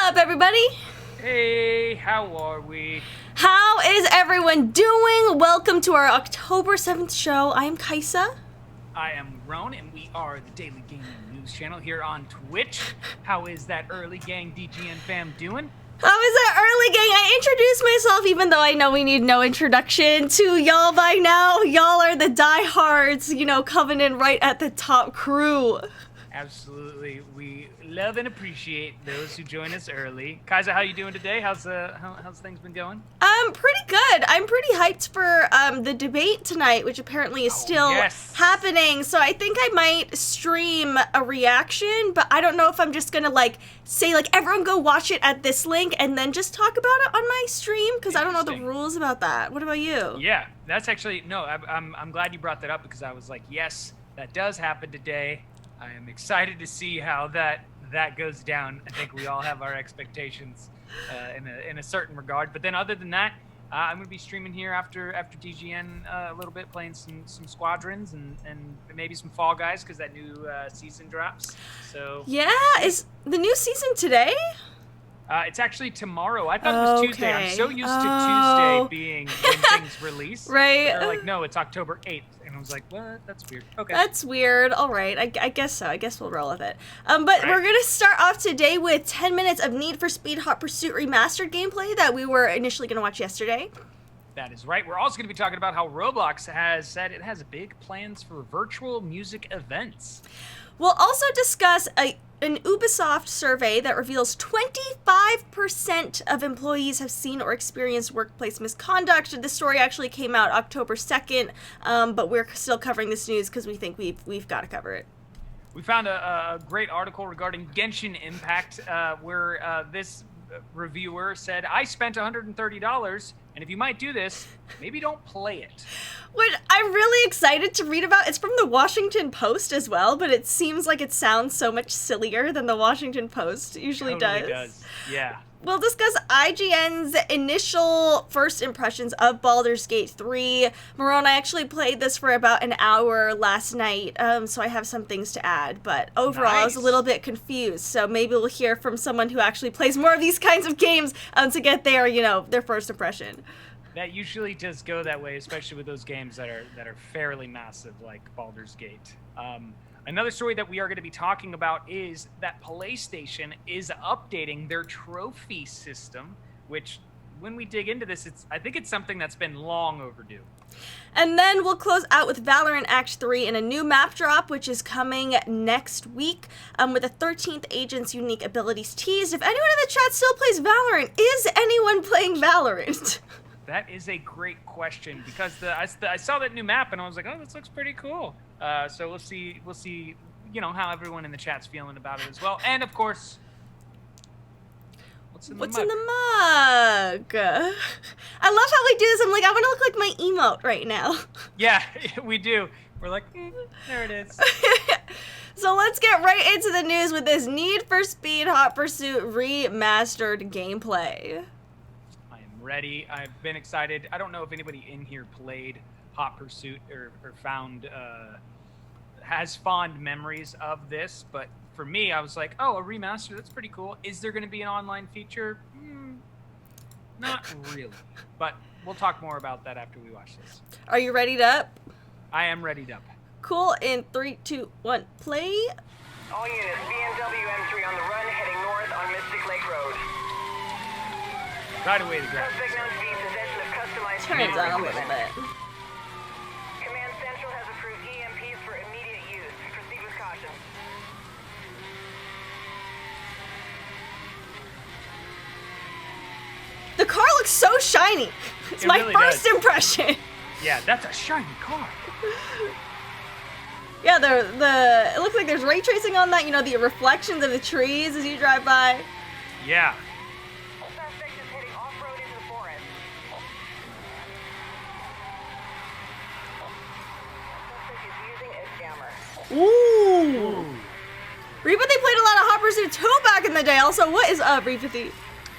up, everybody? Hey, how are we? How is everyone doing? Welcome to our October 7th show. I am Kaisa. I am Ron, and we are the Daily Gaming News channel here on Twitch. How is that early gang DGN fam doing? How is that early gang? I introduced myself even though I know we need no introduction to y'all by now. Y'all are the diehards, coming in right at the top crew. Absolutely. We love and appreciate those who join us early. Kaisa, how you doing today? How's things been going? Pretty good. I'm pretty hyped for the debate tonight, which apparently is still happening. So I think I might stream a reaction, but I don't know if I'm just gonna say everyone go watch it at this link and then just talk about it on my stream, because I don't know the rules about that. What about you? Yeah, that's actually I'm glad you brought that up, because I was like, yes, that does happen today. I am excited to see how that goes down. I think we all have our expectations in a certain regard. But then other than that, I'm going to be streaming here after DGN a little bit, playing some Squadrons and maybe some Fall Guys, because that new season drops. So yeah, is the new season today? It's actually tomorrow. I thought it was Tuesday. I'm so used to Tuesday being when things release. Right. They're like, no, it's October 8th. And I was like, what? That's weird. Okay. That's weird. All right. I guess so. I guess we'll roll with it. But we're going to start off today with 10 minutes of Need for Speed Hot Pursuit Remastered gameplay that we were initially going to watch yesterday. That is right. We're also going to be talking about how Roblox has said it has big plans for virtual music events. We'll also discuss an Ubisoft survey that reveals 25% of employees have seen or experienced workplace misconduct. The story actually came out October 2nd, but we're still covering this news because we think we've got to cover it. We found a great article regarding Genshin Impact where this reviewer said, I spent $130, and if you might do this, maybe don't play it. What I'm really excited to read about, it's from the Washington Post as well, but it seems like it sounds so much sillier than the Washington Post usually does. Yeah. We'll discuss IGN's initial first impressions of Baldur's Gate 3. Marone, I actually played this for about an hour last night, so I have some things to add, but overall I was a little bit confused, so maybe we'll hear from someone who actually plays more of these kinds of games to get their first impression. That usually does go that way, especially with those games that are fairly massive, like Baldur's Gate. Another story that we are going to be talking about is that PlayStation is updating their trophy system, which, when we dig into this, I think it's something that's been long overdue. And then we'll close out with Valorant Act 3 and a new map drop, which is coming next week, with the 13th Agent's unique abilities teased. If anyone in the chat still plays Valorant, is anyone playing Valorant? That is a great question, because I saw that new map and I was like, oh, this looks pretty cool. So we'll see, how everyone in the chat's feeling about it as well. And of course, what's in the mug? I love how we do this. I'm like, I want to look like my emote right now. Yeah, we do. We're like, there it is. So let's get right into the news with this Need for Speed Hot Pursuit Remastered gameplay. Ready. I've been excited. I don't know if anybody in here played Hot Pursuit or found has fond memories of this, but for me, I was like, oh, a remaster, that's pretty cool. Is there going to be an online feature? Not really, but we'll talk more about that after we watch this. Are you readied up? I am readied up. Cool. In 3, 2, 1, play. All units, BMW M3 on the run, heading north on Mystic Lake Road. Right away to grab. Turn it down a little bit. Command Central has approved EMPs for immediate use. Proceed with caution. The car looks so shiny. It's my first impression. Yeah, that's a shiny car. Yeah, it looks like there's ray tracing on that. The reflections of the trees as you drive by. Yeah. Ooh. Repathy played a lot of Hot Pursuit 2 back in the day. Also, what is up, Repathy?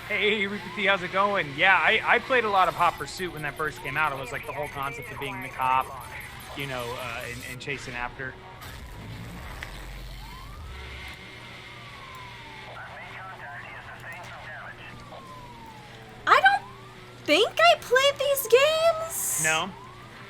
Hey, Repathy, how's it going? Yeah, I played a lot of Hot Pursuit when that first came out. It was like the whole concept of being the cop, and chasing after. think I played these games. No.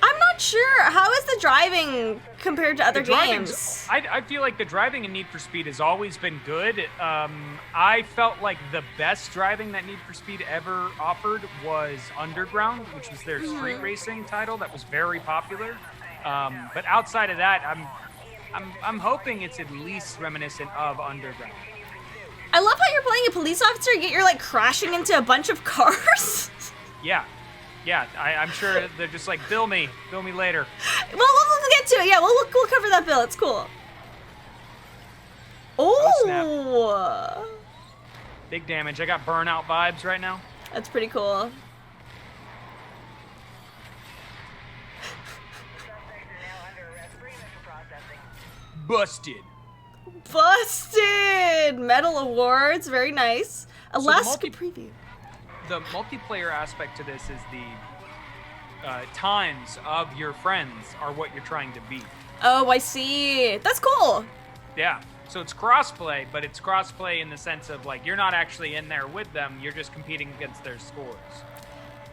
I'm not sure. How is the driving compared to other driving's- games? I feel like the driving in Need for Speed has always been good. I felt like the best driving that Need for Speed ever offered was Underground, which was their street racing title that was very popular. But outside of that, I'm hoping it's at least reminiscent of Underground. I love how you're playing a police officer, yet you're like crashing into a bunch of cars. Yeah, I'm sure they're just like, bill me later. Well, we'll get to it. Yeah, we'll cover that bill. It's cool. snap. Oh, Big damage. I got burnout vibes right now. that's pretty cool. Suspects are now under arrest for initial processing. Busted. Busted! Medal awards, very nice. Alaska preview. The multiplayer aspect to this is the times of your friends are what you're trying to beat. Oh, I see. That's cool. Yeah. So it's crossplay, but it's crossplay in the sense of like you're not actually in there with them. You're just competing against their scores.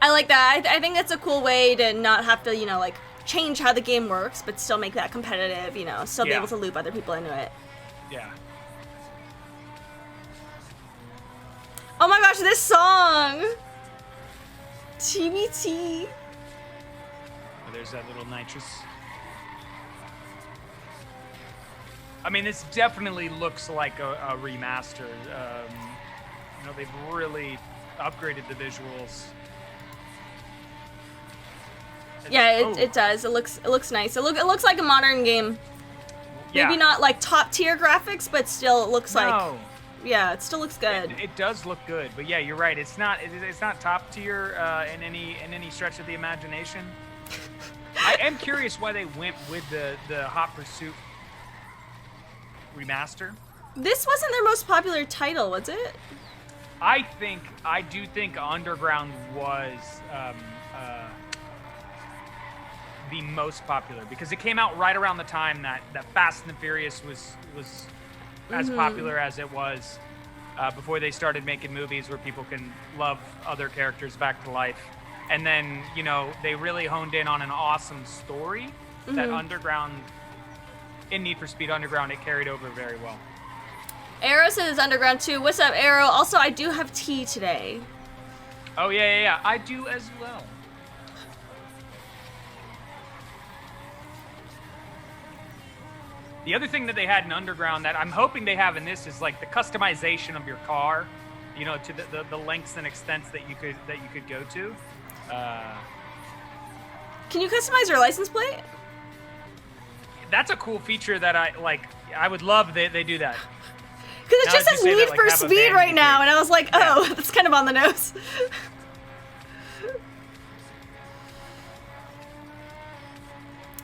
I like that. I think that's a cool way to not have to, like change how the game works, but still make that competitive. Still be Yeah. able to loop other people into it. Yeah. Oh my gosh, this song! TBT. Oh, there's that little nitrous. I mean, this definitely looks like a remaster. They've really upgraded the visuals. Yeah, Oh. it does. It looks nice. It looks like a modern game. Yeah. Maybe not like top tier graphics, but still it looks like No. yeah, it still looks good. It does look good, but yeah, you're right. It's not top tier in any stretch of the imagination. I am curious why they went with the Hot Pursuit remaster. This wasn't their most popular title, was it? I do think Underground was the most popular because it came out right around the time that Fast and the Furious was as popular as it was before they started making movies where people can love other characters back to life. And then, they really honed in on an awesome story that Underground, in Need for Speed Underground, it carried over very well. Arrow says Underground 2. What's up, Arrow? Also, I do have tea today. Oh, yeah. I do as well. The other thing that they had in Underground that I'm hoping they have in this is like the customization of your car, to the lengths and extents that you could go to. Can you customize your license plate? That's a cool feature that I would love they do that. Because it Now just that you says say Need that, for have a Speed vanity right now, trait. and I was like, oh, that's kind of on the nose.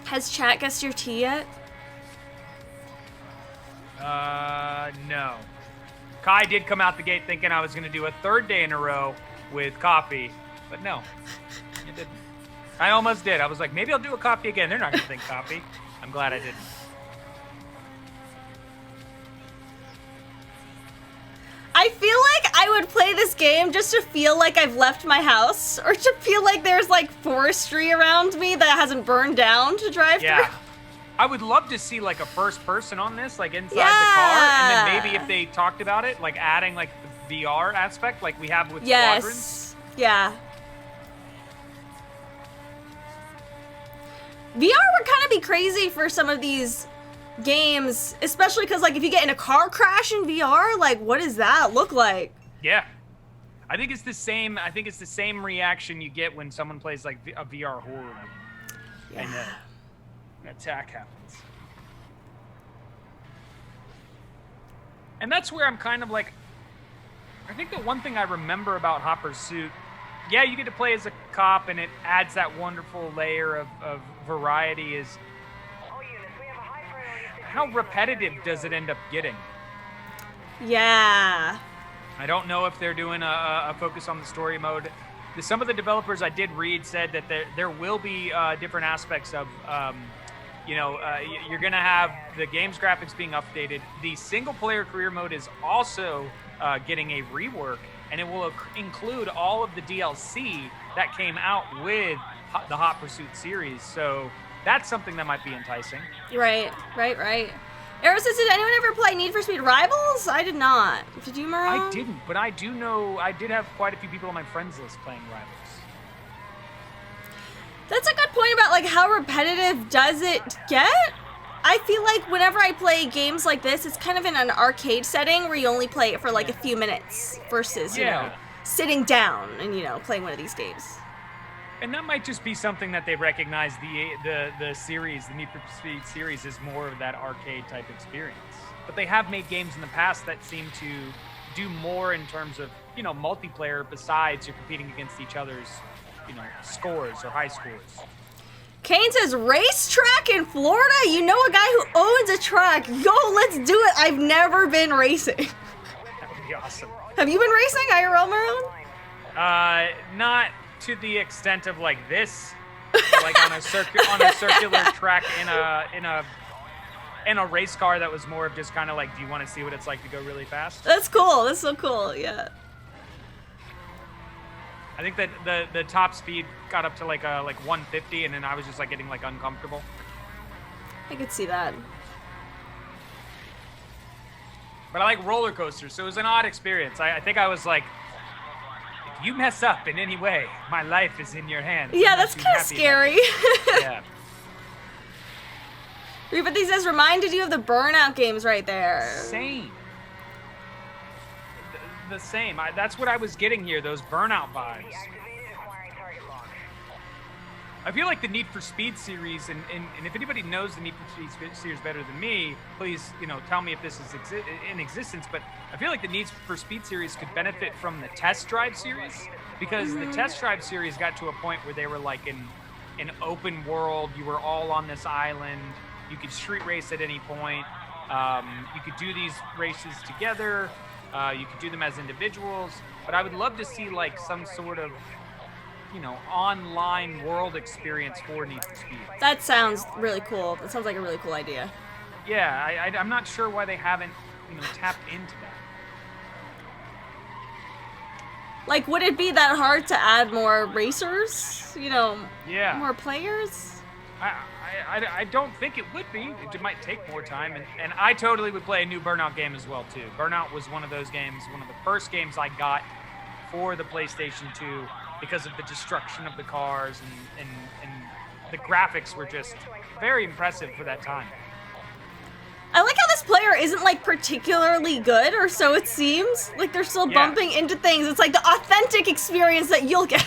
Has chat guessed your tea yet? No. Kai did come out the gate thinking I was going to do a third day in a row with coffee, but no, it didn't. I almost did. I was like, maybe I'll do a coffee again. They're not going to think coffee. I'm glad I didn't. I feel like I would play this game just to feel like I've left my house, or to feel like there's like forestry around me that hasn't burned down to drive Yeah. through. I would love to see like a first person on this, like inside the car, Yeah. and then maybe if they talked about it, like adding like the VR aspect, like we have with Squadrons. Yes. Yeah. VR would kind of be crazy for some of these games, especially because like if you get in a car crash in VR, like what does that look like? Yeah. I think it's the same reaction you get when someone plays like a VR horror game. And an attack happens. And that's where I'm kind of like, I think the one thing I remember about Hot Pursuit, yeah, you get to play as a cop and it adds that wonderful layer of variety, is All units, we have a high priority situation. how repetitive does it end up getting? Yeah. I don't know if they're doing a focus on the story mode. Some of the developers I did read said that there will be different aspects of, you're going to have the game's graphics being updated. The single-player career mode is also getting a rework, and it will include all of the DLC that came out with the Hot Pursuit series. So that's something that might be enticing. Right. Eros says, did anyone ever play Need for Speed Rivals? I did not. Did you, Maron? I didn't, but I do know I did have quite a few people on my friends list playing Rivals. That's a good point about like how repetitive does it get? I feel like whenever I play games like this, it's kind of in an arcade setting where you only play it for like a few minutes versus, you know, sitting down and, you know, playing one of these games. And that might just be something that they recognize the series, the Need for Speed series, is more of that arcade type experience. But they have made games in the past that seem to do more in terms of, you know, multiplayer besides you're competing against each other's, you know, scores or high scores. Kane says, racetrack in Florida? You know a guy who owns a track. Yo, let's do it. I've never been racing. That would be awesome. Have you been racing, IRL, Maron? Not to the extent of like this, like on a circular track in a race car that was more of just kind of like, do you want to see what it's like to go really fast? That's cool. That's so cool. Yeah. I think that the top speed got up to like 150, and then I was just like getting like uncomfortable. I could see that. But I like roller coasters, so it was an odd experience. I think I was like, if you mess up in any way, my life is in your hands. Yeah, that's kind of scary. Yeah. Rebati says, reminded you of the Burnout games right there. Same. The same. That's what I was getting here, those Burnout vibes. Deactivated acquiring target lock. I feel like the Need for Speed series, and if anybody knows the Need for Speed series better than me, please, you know, tell me if this is in existence, but I feel like the Need for Speed series could benefit from the Test Drive series, because the Test Drive series got to a point where they were like in an open world, you were all on this island, you could street race at any point, you could do these races together, you could do them as individuals, but I would love to see like some sort of, you know, online world experience for Need for Speed. That sounds really cool. That sounds like a really cool idea. Yeah, I'm not sure why they haven't, you know, tapped into that. Like, would it be that hard to add more racers? You know, Yeah. more players? I don't think it would be. It might take more time, and I totally would play a new Burnout game as well too. Burnout was one of those games, one of the first games I got for the PlayStation 2 because of the destruction of the cars, and the graphics were just very impressive for that time. I like how this player isn't like particularly good, or so it seems. Like they're still bumping into things. It's like the authentic experience that you'll get.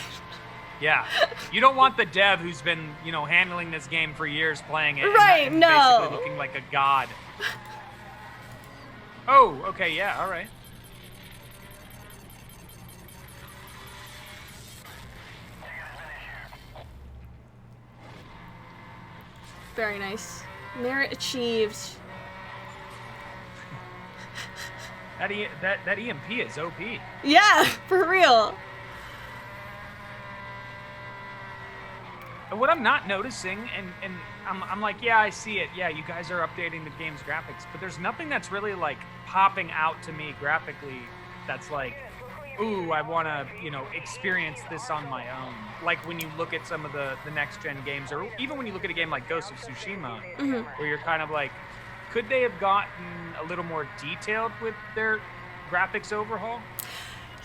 Yeah, you don't want the dev who's been, you know, handling this game for years, playing it, Right, and no. basically looking like a god. Oh, okay, yeah, all right. Very nice. Merit achieved. That EMP is OP. Yeah, for real. And what I'm not noticing, and I'm like, yeah, I see it. Yeah, you guys are updating the game's graphics, but there's nothing that's really like popping out to me graphically that's like, ooh, I want to, you know, experience this on my own. Like when you look at some of the next gen games, or even when you look at a game like Ghost of Tsushima, where you're kind of like, could they have gotten a little more detailed with their graphics overhaul?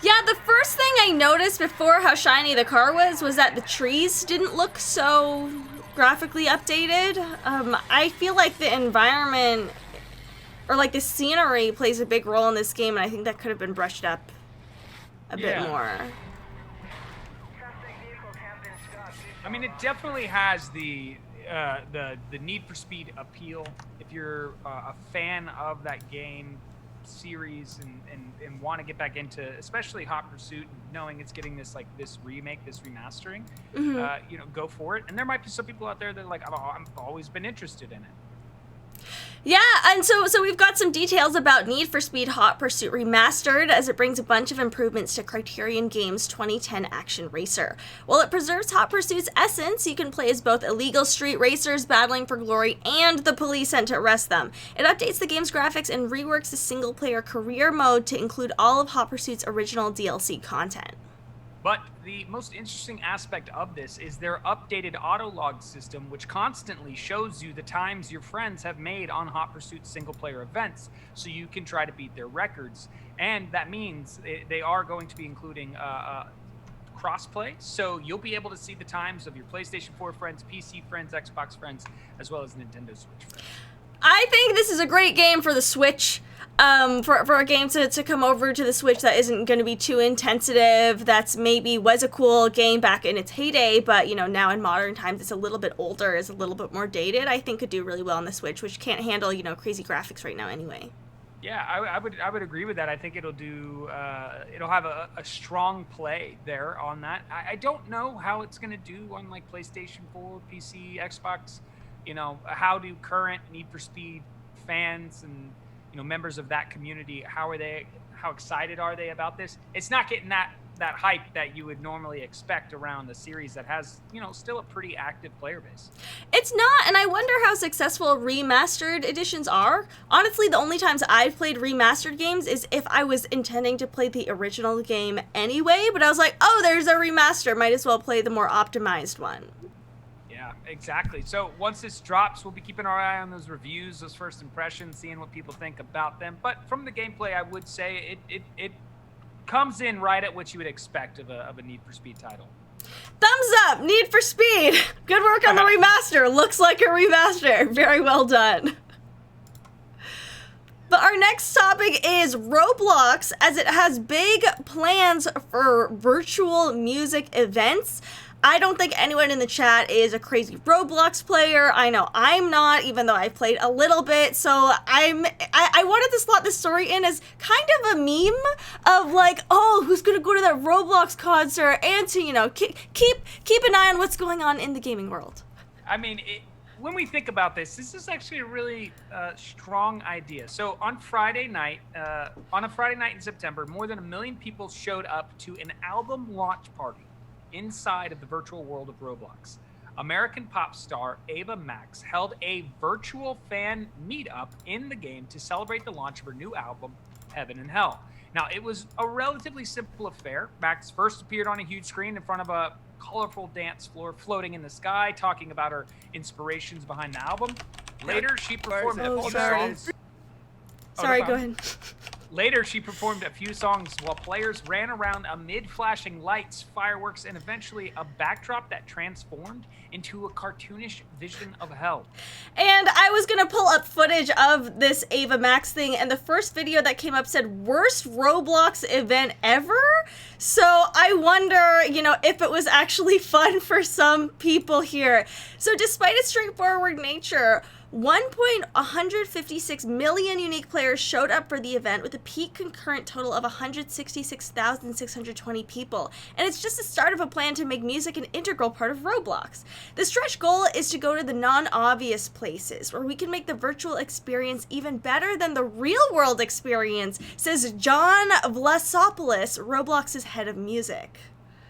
Yeah, the first thing I noticed before how shiny the car was that the trees didn't look so graphically updated. I feel like the environment, or like the scenery, plays a big role in this game, and I think that could have been brushed up a bit more. Suspect vehicles have been stopped. I mean, it definitely has the Need for Speed appeal. If you're a fan of that game series and want to get back into especially Hot Pursuit, knowing it's getting this remake, this remastering, you know, go for it. And there might be some people out there that are like, I've always been interested in it. Yeah, and so we've got some details about Need for Speed Hot Pursuit Remastered, as it brings a bunch of improvements to Criterion Games' 2010 action racer. While it preserves Hot Pursuit's essence, you can play as both illegal street racers battling for glory and the police sent to arrest them. It updates the game's graphics and reworks the single-player career mode to include all of Hot Pursuit's original DLC content. But the most interesting aspect of this is their updated autolog system, which constantly shows you the times your friends have made on Hot Pursuit single-player events, so you can try to beat their records. And that means they are going to be including crossplay, so you'll be able to see the times of your PlayStation 4 friends, PC friends, Xbox friends, as well as Nintendo Switch friends. I think this is a great game for the Switch. For a game to come over to the Switch that isn't going to be too intensive, that's maybe was a cool game back in its heyday, but, you know, now in modern times it's a little bit older, is a little bit more dated, I think could do really well on the Switch, which can't handle, you know, crazy graphics right now anyway. Yeah, I would agree with that. I think it'll do, it'll have a strong play there on that. I don't know how it's going to do on, like, PlayStation 4, PC, Xbox. You know, how do current Need for Speed fans and, you know, members of that community, how excited are they about this? It's not getting that hype that you would normally expect around a series that has, you know, still a pretty active player base. It's not, and I wonder how successful remastered editions are. Honestly, the only times I've played remastered games is if I was intending to play the original game anyway, but I was like, oh, there's a remaster, might as well play the more optimized one. Yeah, exactly. So once this drops, we'll be keeping our eye on those reviews, those first impressions, seeing what people think about them. But from the gameplay, I would say it comes in right at what you would expect of a Need for Speed title. Thumbs up, Need for Speed. Good work on the remaster. Looks like a remaster. Very well done. But our next topic is Roblox, as it has big plans for virtual music events. I don't think anyone in the chat is a crazy Roblox player. I know I'm not, even though I've played a little bit. So I wanted to slot this story in as kind of a meme of like, oh, who's gonna go to that Roblox concert, and to, you know, keep an eye on what's going on in the gaming world. I mean, when we think about this is actually a really strong idea. So on a Friday night in September, more than 1 million people showed up to an album launch party inside of the virtual world of Roblox. American pop star Ava Max held a virtual fan meetup in the game to celebrate the launch of her new album, Heaven and Hell. Now, it was a relatively simple affair. Max first appeared on a huge screen in front of a colorful dance floor floating in the sky, talking about her inspirations behind the album. Later, she performed a few songs. Sorry, go ahead. Later, she performed a few songs while players ran around amid flashing lights, fireworks, and eventually a backdrop that transformed into a cartoonish vision of hell. And I was gonna pull up footage of this Ava Max thing, and the first video that came up said worst Roblox event ever. So I wonder, you know, if it was actually fun for some people here. So despite its straightforward nature, 1.156 million unique players showed up for the event, with a peak concurrent total of 166,620 people. And it's just the start of a plan to make music an integral part of Roblox. The stretch goal is to go to the non-obvious places, where we can make the virtual experience even better than the real-world experience, says John Vlasopoulos, Roblox's head of music.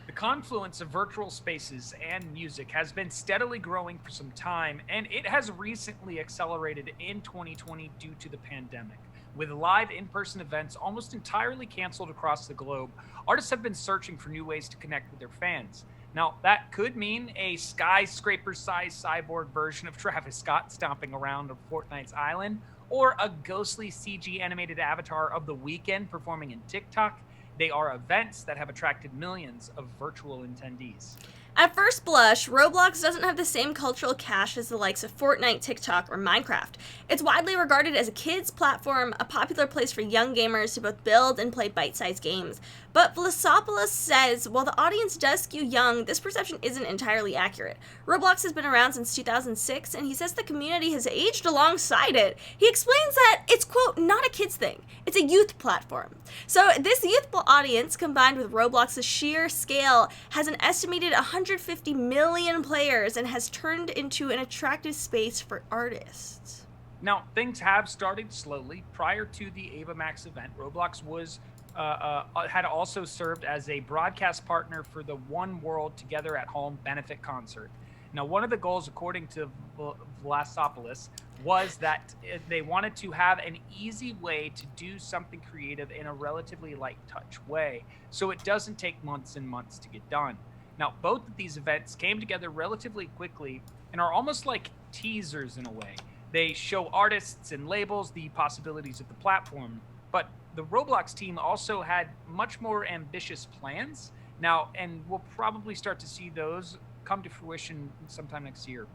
The confluence of virtual spaces and music has been steadily growing for some time, and it has recently accelerated in 2020 due to the pandemic. With live in-person events almost entirely canceled across the globe, artists have been searching for new ways to connect with their fans. Now, that could mean a skyscraper-sized cyborg version of Travis Scott stomping around on Fortnite's island, or a ghostly CG animated avatar of The Weeknd performing in TikTok. They are events that have attracted millions of virtual attendees. At first blush, Roblox doesn't have the same cultural cache as the likes of Fortnite, TikTok, or Minecraft. It's widely regarded as a kids' platform, a popular place for young gamers to both build and play bite-sized games. But Vlasopoulos says, while the audience does skew young, this perception isn't entirely accurate. Roblox has been around since 2006, and he says the community has aged alongside it. He explains that it's, quote, not a kids thing. It's a youth platform. So this youthful audience, combined with Roblox's sheer scale, has an estimated 150 million players and has turned into an attractive space for artists. Now, things have started slowly. Prior to the Ava Max event, Roblox was had also served as a broadcast partner for the One World Together at Home benefit concert. Now, one of the goals, according to Vlasopoulos, was that they wanted to have an easy way to do something creative in a relatively light touch way, so it doesn't take months and months to get done. Now, both of these events came together relatively quickly and are almost like teasers in a way. They show artists and labels the possibilities of the platform, but the Roblox team also had much more ambitious plans now, and we'll probably start to see those come to fruition sometime next year.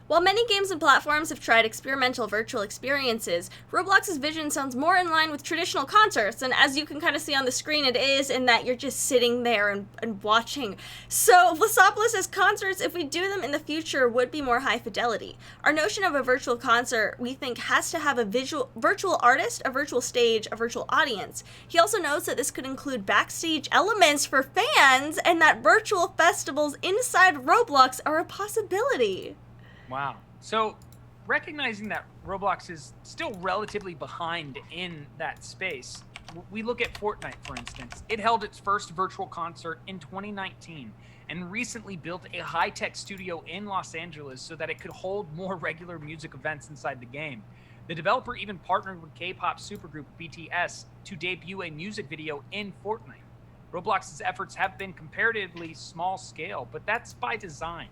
While many games and platforms have tried experimental virtual experiences, Roblox's vision sounds more in line with traditional concerts, and as you can kind of see on the screen, it is in that you're just sitting there and watching. So Vlasopoulos says concerts, if we do them in the future, would be more high fidelity. Our notion of a virtual concert, we think, has to have a virtual artist, a virtual stage, a virtual audience. He also notes that this could include backstage elements for fans, and that virtual festivals inside Roblox are a possibility. Wow. So, recognizing that Roblox is still relatively behind in that space, we look at Fortnite, for instance. It held its first virtual concert in 2019 and recently built a high-tech studio in Los Angeles so that it could hold more regular music events inside the game. The developer even partnered with K-pop supergroup BTS to debut a music video in Fortnite. Roblox's efforts have been comparatively small scale, but that's by design.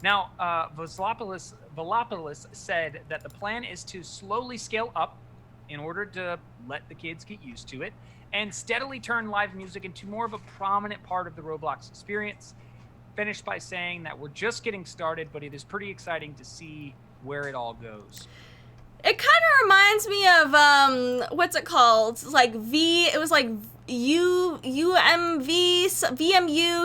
Now, Vlasopoulos said that the plan is to slowly scale up in order to let the kids get used to it and steadily turn live music into more of a prominent part of the Roblox experience. Finished by saying that we're just getting started, but it is pretty exciting to see where it all goes. It kind of reminds me of, what's it called? Like it was like VMU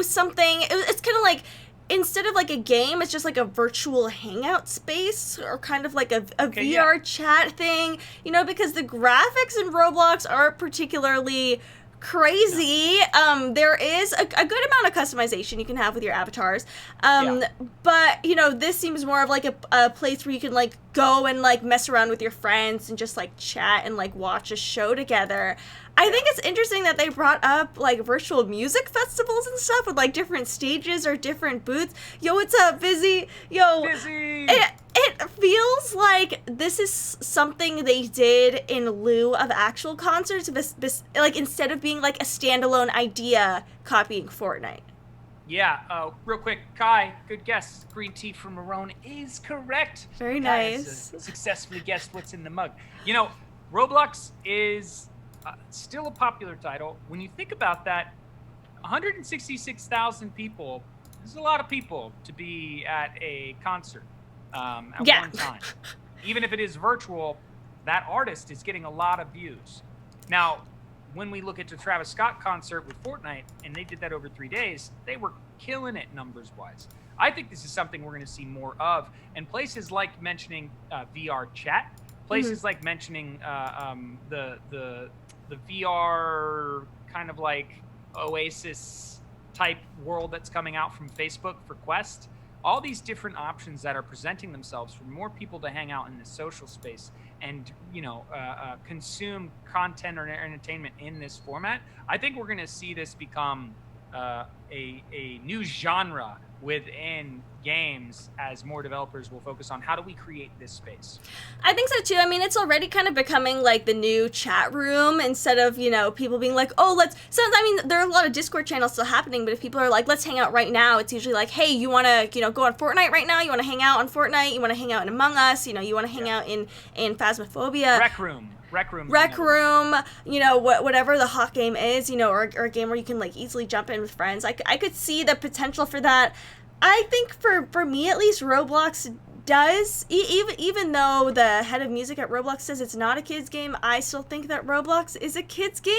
something. It's kind of like, instead of like a game, it's just like a virtual hangout space or kind of like a VR chat thing, you know, because the graphics in Roblox aren't particularly crazy. There is a good amount of customization you can have with your avatars. But, you know, this seems more of like a place where you can like go and like mess around with your friends and just like chat and like watch a show together. I think it's interesting that they brought up like virtual music festivals and stuff with like different stages or different booths. Yo, what's up, Busy? Yo, Busy! It feels like this is something they did in lieu of actual concerts, like instead of being like a standalone idea copying Fortnite. Yeah, real quick, Kai, good guess. Green tea from Marrone is correct. Very Kai nice. has successfully guessed what's in the mug. You know, Roblox is still a popular title. When you think about that, 166,000 people is a lot of people to be at a concert at one time. Even if it is virtual, that artist is getting a lot of views. Now, when we look at the Travis Scott concert with Fortnite, and they did that over 3 days, they were killing it numbers-wise. I think this is something we're going to see more of. And places like mentioning VR chat, places like mentioning the VR kind of like Oasis type world that's coming out from Facebook for Quest, all these different options that are presenting themselves for more people to hang out in this social space and, you know, consume content or entertainment in this format. I think we're going to see this become a new genre within games as more developers will focus on how do we create this space. I think so too. I mean, it's already kind of becoming like the new chat room instead of, you know, people being like, oh, I mean, there are a lot of Discord channels still happening, but if people are like, let's hang out right now, it's usually like, hey, you want to, you know, go on Fortnite right now? You want to hang out on Fortnite? You want to hang out in Among Us? You know, you want to hang out in Phasmophobia? Rec Room, you know, whatever the hot game is, you know, or a game where you can like easily jump in with friends. I could see the potential for that. I think for me at least, Roblox does, even though the head of music at Roblox says it's not a kid's game, I still think that Roblox is a kid's game.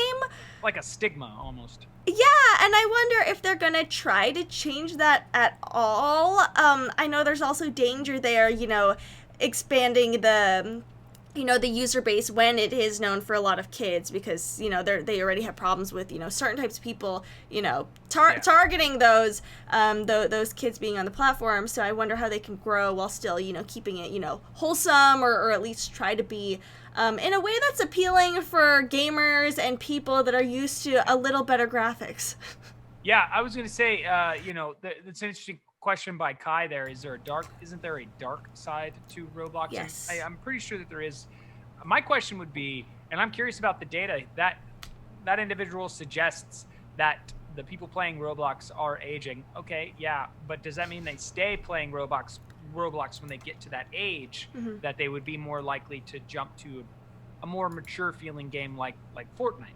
Like a stigma almost. Yeah, and I wonder if they're gonna try to change that at all. I know there's also danger there, you know, expanding the the user base when it is known for a lot of kids, because they already have problems with certain types of people targeting those kids being on the platform. So I wonder how they can grow while still keeping it wholesome, or at least try to be in a way that's appealing for gamers and people that are used to a little better graphics. Yeah, I was going to say, that's an interesting question by Kai there. Isn't there a dark side to Roblox? Yes. And I'm pretty sure that there is. My question would be, and I'm curious about the data, that individual suggests that the people playing Roblox are aging. Okay, yeah, but does that mean they stay playing Roblox when they get to that age, that they would be more likely to jump to a more mature feeling game like Fortnite?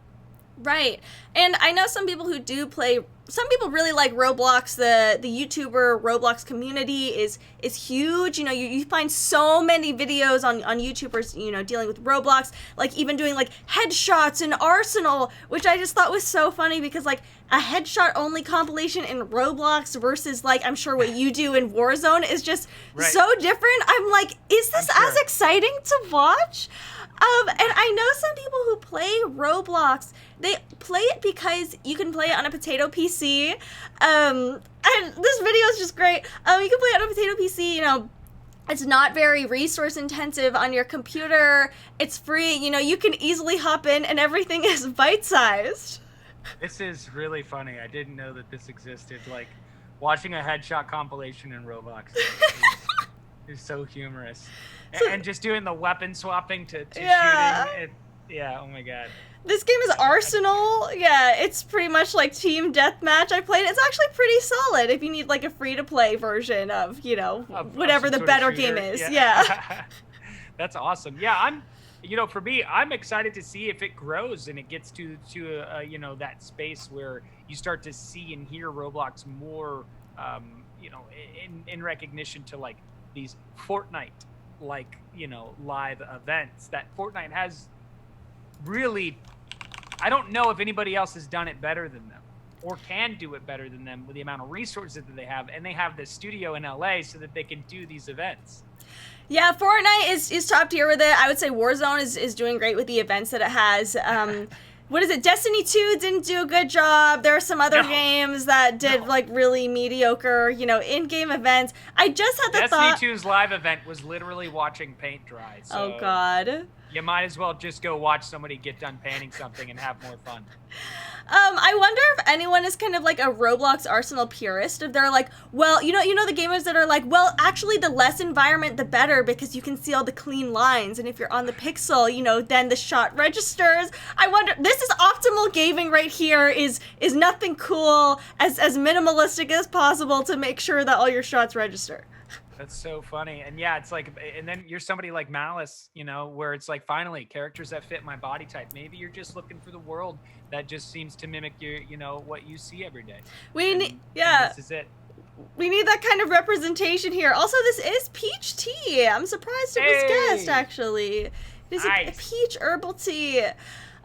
Right. And I know some people really like Roblox. The YouTuber Roblox community is huge. You find so many videos on YouTubers, dealing with Roblox, like even doing like headshots in Arsenal, which I just thought was so funny, because like a headshot only compilation in Roblox versus like I'm sure what you do in Warzone is just so different. I'm like, is this as exciting to watch? And I know some people who play Roblox, they play it because you can play it on a potato PC. And this video is just great. You can play it on a potato PC, it's not very resource intensive on your computer. It's free, you can easily hop in and everything is bite-sized. This is really funny. I didn't know that this existed. Like, watching a headshot compilation in Roblox is so humorous. And just doing the weapon swapping to shooting. Oh my god. This game is Arsenal. Yeah, it's pretty much like team deathmatch. I played it. It's actually pretty solid if you need like a free-to-play version of, whatever the better game is. Yeah. That's awesome. Yeah, for me, I'm excited to see if it grows and it gets to that space where you start to see and hear Roblox more, in recognition to like these Fortnite live events that Fortnite has. Really, I don't know if anybody else has done it better than them or can do it better than them with the amount of resources that they have, and they have this studio in LA so that they can do these events. Yeah, Fortnite is top tier with it. I would say Warzone is doing great with the events that it has. What is it? Destiny 2 didn't do a good job. There are some other games that did like really mediocre, in-game events. I just had the thought. Destiny 2's live event was literally watching paint dry. So oh God. You might as well just go watch somebody get done painting something and have more fun. I wonder if anyone is kind of like a Roblox Arsenal purist. If they're like, well, the gamers that are like, well, actually the less environment, the better, because you can see all the clean lines. And if you're on the pixel, then the shot registers. I wonder, this is optimal gaming right here, is nothing cool, as minimalistic as possible to make sure that all your shots register. That's so funny. And yeah, it's like, and then you're somebody like Malice, where it's like, finally, characters that fit my body type. Maybe you're just looking for the world that just seems to mimic your, what you see every day. And this is it. We need that kind of representation here. Also, this is peach tea. I'm surprised it was guessed, actually. It is a peach herbal tea.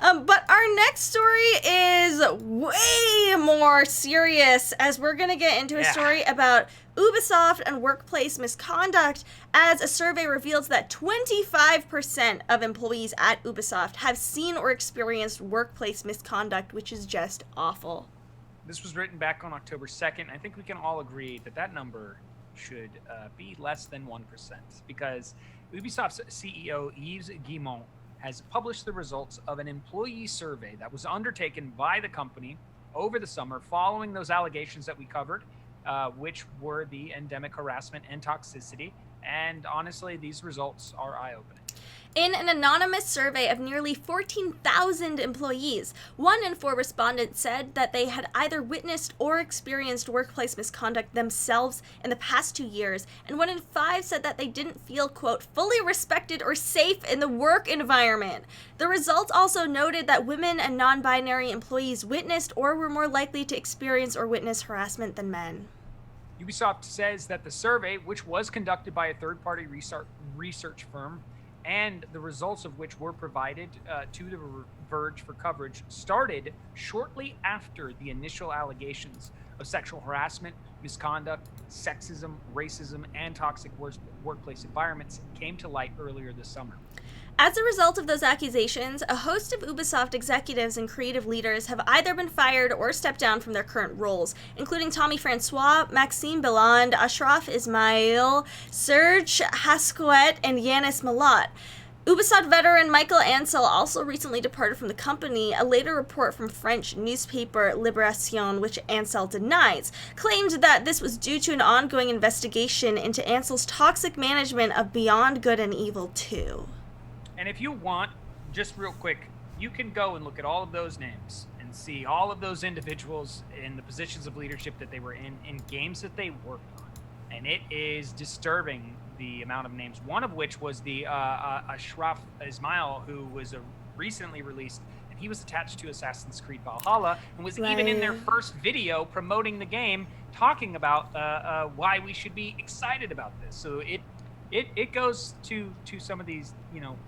But our next story is way more serious, as we're going to get into a story about Ubisoft and workplace misconduct, as a survey reveals that 25% of employees at Ubisoft have seen or experienced workplace misconduct, which is just awful. This was written back on October 2nd. I think we can all agree that that number should be less than 1%, because Ubisoft's CEO, Yves Guillemot, has published the results of an employee survey that was undertaken by the company over the summer following those allegations that we covered, which were the endemic harassment and toxicity. And honestly, these results are eye-opening. In an anonymous survey of nearly 14,000 employees, 1 in 4 respondents said that they had either witnessed or experienced workplace misconduct themselves in the past 2 years, and 1 in 5 said that they didn't feel, quote, fully respected or safe in the work environment. The results also noted that women and non-binary employees witnessed or were more likely to experience or witness harassment than men. Ubisoft says that the survey, which was conducted by a third-party research firm, and the results of which were provided to The Verge for coverage, started shortly after the initial allegations of sexual harassment, misconduct, sexism, racism, and toxic workplace environments came to light earlier this summer. As a result of those accusations, a host of Ubisoft executives and creative leaders have either been fired or stepped down from their current roles, including Tommy Francois, Maxime Belland, Ashraf Ismail, Serge Hascoët, and Yanis Malat. Ubisoft veteran Michael Ansel also recently departed from the company. A later report from French newspaper Libération, which Ansel denies, claimed that this was due to an ongoing investigation into Ansel's toxic management of Beyond Good and Evil 2. And if you want, just real quick, you can go and look at all of those names and see all of those individuals in the positions of leadership that they were in games that they worked on. And it is disturbing, the amount of names, one of which was the Ashraf Ismail, who was recently released, and he was attached to Assassin's Creed Valhalla and was even in their first video promoting the game, talking about why we should be excited about this. So it goes to some of these,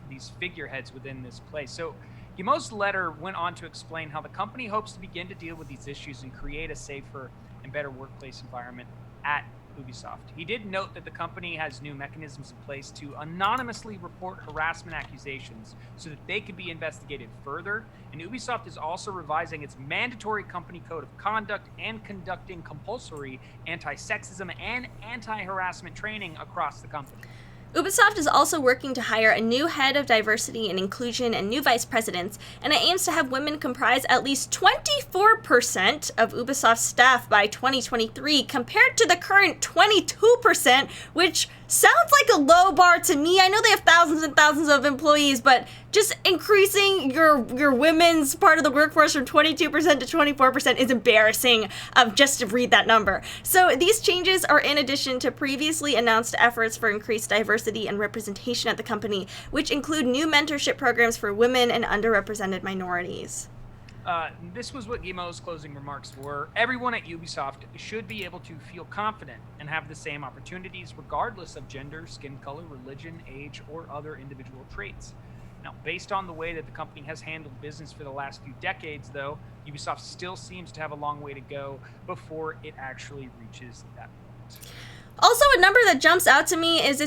these figureheads within this place. So Guillemot's letter went on to explain how the company hopes to begin to deal with these issues and create a safer and better workplace environment at Ubisoft. He did note that the company has new mechanisms in place to anonymously report harassment accusations so that they could be investigated further. And Ubisoft is also revising its mandatory company code of conduct and conducting compulsory anti-sexism and anti-harassment training across the company. Ubisoft is also working to hire a new head of diversity and inclusion and new vice presidents, and it aims to have women comprise at least 24% of Ubisoft's staff by 2023, compared to the current 22%, which sounds like a low bar to me. I know they have thousands and thousands of employees, but just increasing your women's part of the workforce from 22% to 24% is embarrassing, just to read that number. So these changes are in addition to previously announced efforts for increased diversity and representation at the company, which include new mentorship programs for women and underrepresented minorities. This was what Guillemot's closing remarks were. Everyone at Ubisoft should be able to feel confident and have the same opportunities regardless of gender, skin color, religion, age, or other individual traits. Now, based on the way that the company has handled business for the last few decades, though, Ubisoft still seems to have a long way to go before it actually reaches that point. Also, a number that jumps out to me is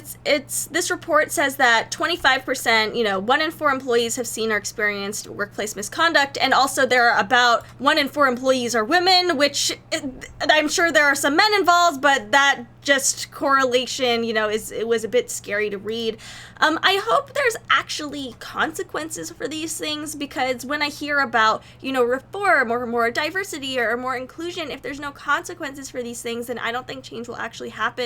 this report says that 25%, 1 in 4 employees have seen or experienced workplace misconduct, and also there are about 1 in 4 employees are women, which I'm sure there are some men involved, but that just correlation, it was a bit scary to read. I hope there's actually consequences for these things, because when I hear about, reform or more diversity or more inclusion, if there's no consequences for these things, then I don't think change will actually happen.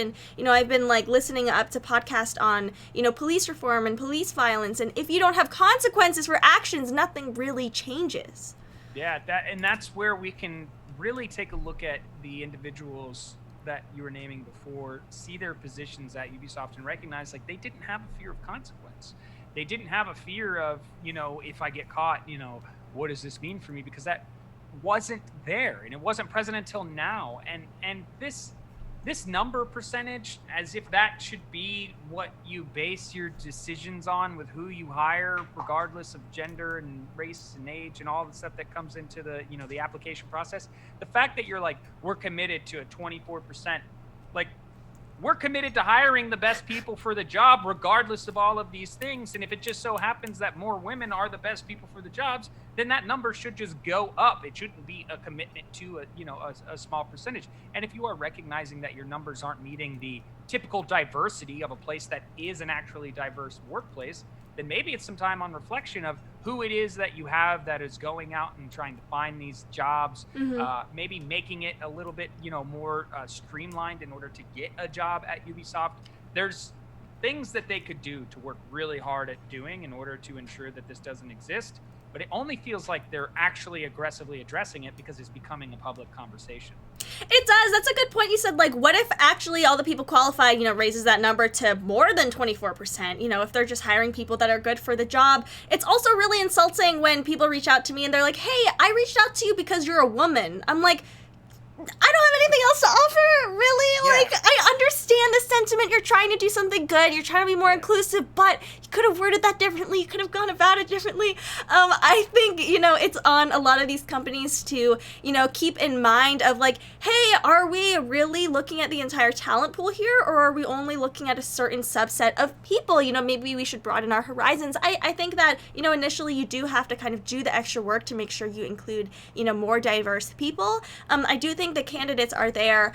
I've been listening up to podcasts on, police reform and police violence, and if you don't have consequences for actions, nothing really changes. Yeah, that's where we can really take a look at the individuals that you were naming before, see their positions at Ubisoft and recognize they didn't have a fear of consequence. They didn't have a fear of, if I get caught, what does this mean for me? Because that wasn't there, and it wasn't present until now. And this number percentage, as if that should be what you base your decisions on with who you hire, regardless of gender and race and age and all the stuff that comes into the, the application process. The fact that you're we're committed to a 24%, we're committed to hiring the best people for the job, regardless of all of these things. And if it just so happens that more women are the best people for the jobs, then that number should just go up. It shouldn't be a commitment to a small percentage. And if you are recognizing that your numbers aren't meeting the typical diversity of a place that is an actually diverse workplace, then maybe it's some time on reflection of who it is that you have that is going out and trying to find these jobs, maybe making it a little bit, more streamlined in order to get a job at Ubisoft. There's things that they could do to work really hard at doing in order to ensure that this doesn't exist. But it only feels like they're actually aggressively addressing it because it's becoming a public conversation. It does. That's a good point. You said, what if actually all the people qualified, raises that number to more than 24%, if they're just hiring people that are good for the job. It's also really insulting when people reach out to me and they're like, hey, I reached out to you because you're a woman. I'm like, I don't have anything else to offer, really. Yeah. Like, I understand the sentiment. You're trying to do something good. You're trying to be more inclusive, but you could have worded that differently. You could have gone about it differently. I think, you know, it's on a lot of these companies to, you know, keep in mind of like, hey, are we really looking at the entire talent pool here, or are we only looking at a certain subset of people? You know, maybe we should broaden our horizons. I think that, you know, initially you do have to kind of do the extra work to make sure you include, you know, more diverse people. I do think the candidates are there.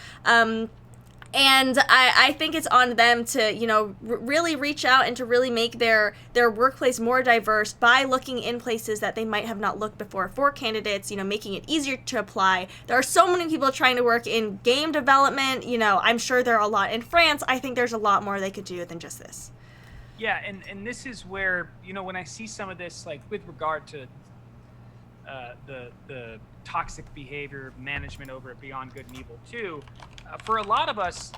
And I think it's on them to, you know, really reach out and to really make their workplace more diverse by looking in places that they might have not looked before for candidates, you know, making it easier to apply. There are so many people trying to work in game development. You know, I'm sure there are a lot in France. I think there's a lot more they could do than just this. Yeah, and this is where, you know, when I see some of this, like with regard to the toxic behavior management over at Beyond Good and Evil 2, for a lot of us,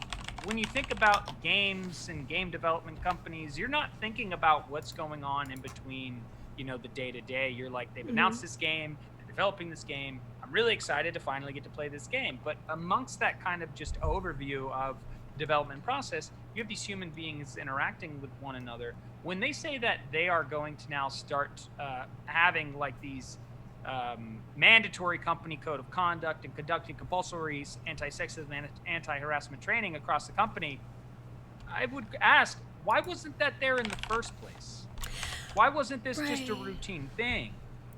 when you think about games and game development companies, you're not thinking about what's going on in between, you know, the day-to-day. You're like, they've announced this game, they're developing this game, I'm really excited to finally get to play this game. But amongst that kind of just overview of the development process, you have these human beings interacting with one another. When they say that they are going to now start having like these mandatory company code of conduct and conducting compulsory anti-sexism and anti-harassment training across the company, I would ask, why wasn't that there in the first place? Why wasn't this just a routine thing?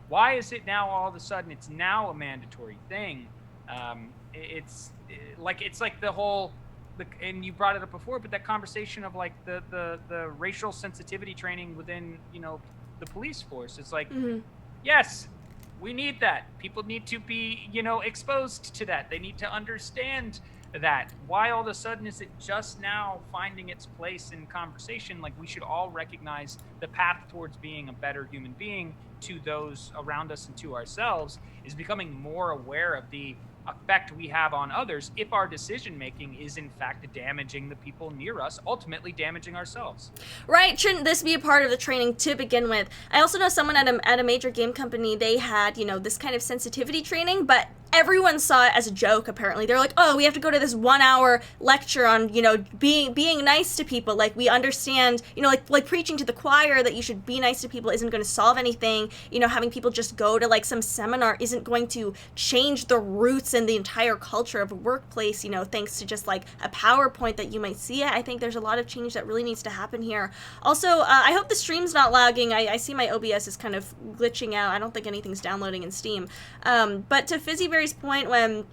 Why is it now all of a sudden it's now a mandatory thing? It's like the whole, and you brought it up before, but that conversation of like the racial sensitivity training within, you know, the police force. It's like, yes, we need that. People need to be, you know, exposed to that. They need to understand that. Why all of a sudden is it just now finding its place in conversation? Like, we should all recognize the path towards being a better human being to those around us and to ourselves is becoming more aware of the effect we have on others if our decision making is in fact damaging the people near us, ultimately damaging ourselves. Right, shouldn't this be a part of the training to begin with? I also know someone at a major game company, they had, you know, this kind of sensitivity training, but everyone saw it as a joke, apparently. They're like, oh, we have to go to this 1 hour lecture on, you know, being nice to people. Like, we understand, you know, like preaching to the choir that you should be nice to people isn't going to solve anything. You know, having people just go to like some seminar isn't going to change the roots and the entire culture of a workplace, you know, thanks to just like a PowerPoint that you might see it. I think there's a lot of change that really needs to happen here. Also, I hope the stream's not lagging. I see my OBS is kind of glitching out. I don't think anything's downloading in Steam. But to Fizzyberry's point, when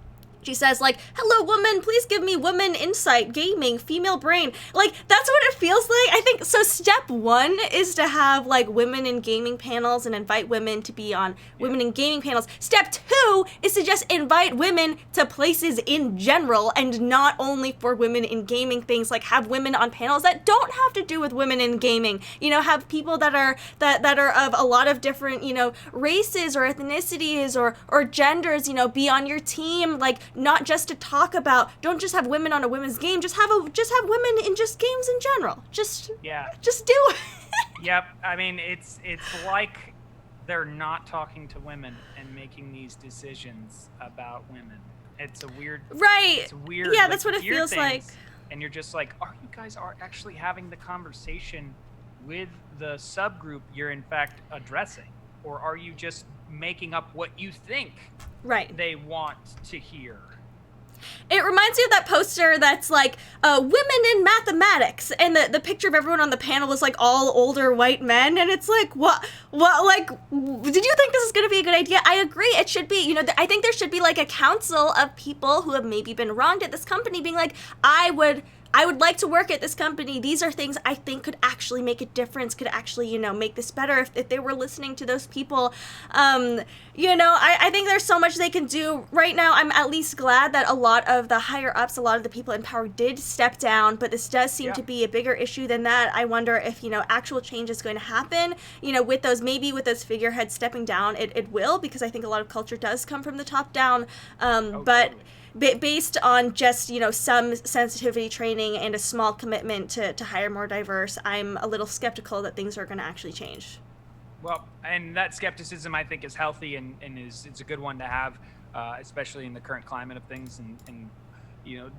she says, like, hello, woman, please give me woman insight, gaming, female brain. Like, that's what it feels like. I think, so step one is to have, like, women in gaming panels and invite women to be on women in gaming panels. Step two is to just invite women to places in general and not only for women in gaming things, like have women on panels that don't have to do with women in gaming. You know, have people that are of a lot of different, you know, races or ethnicities or genders, you know, be on your team, like, not just to talk about, don't just have women on a women's game, just have women in just games in general. Just do it. Yep. I mean, it's like they're not talking to women and making these decisions about women. It's a weird. Right. It's weird. Yeah, like, that's what it feels like. And you're just like, are you guys actually having the conversation with the subgroup you're in fact addressing, or are you just making up what you think they want to hear? It reminds me of that poster that's like, women in mathematics, and the picture of everyone on the panel is like all older white men, and it's like, what, like, did you think this is going to be a good idea? I agree, it should be, you know, I think there should be like a council of people who have maybe been wronged at this company being like, I would like to work at this company. These are things I think could actually make a difference, could actually, you know, make this better if they were listening to those people. You know, I think there's so much they can do. Right now, I'm at least glad that a lot of the higher ups, a lot of the people in power did step down, but this does seem to be a bigger issue than that. I wonder if, you know, actual change is going to happen, you know, with those figureheads stepping down. It will, because I think a lot of culture does come from the top down. But based on just, you know, some sensitivity training and a small commitment to hire more diverse, I'm a little skeptical that things are going to actually change. Well, and that skepticism I think is healthy and it's a good one to have. especially in the current climate of things, and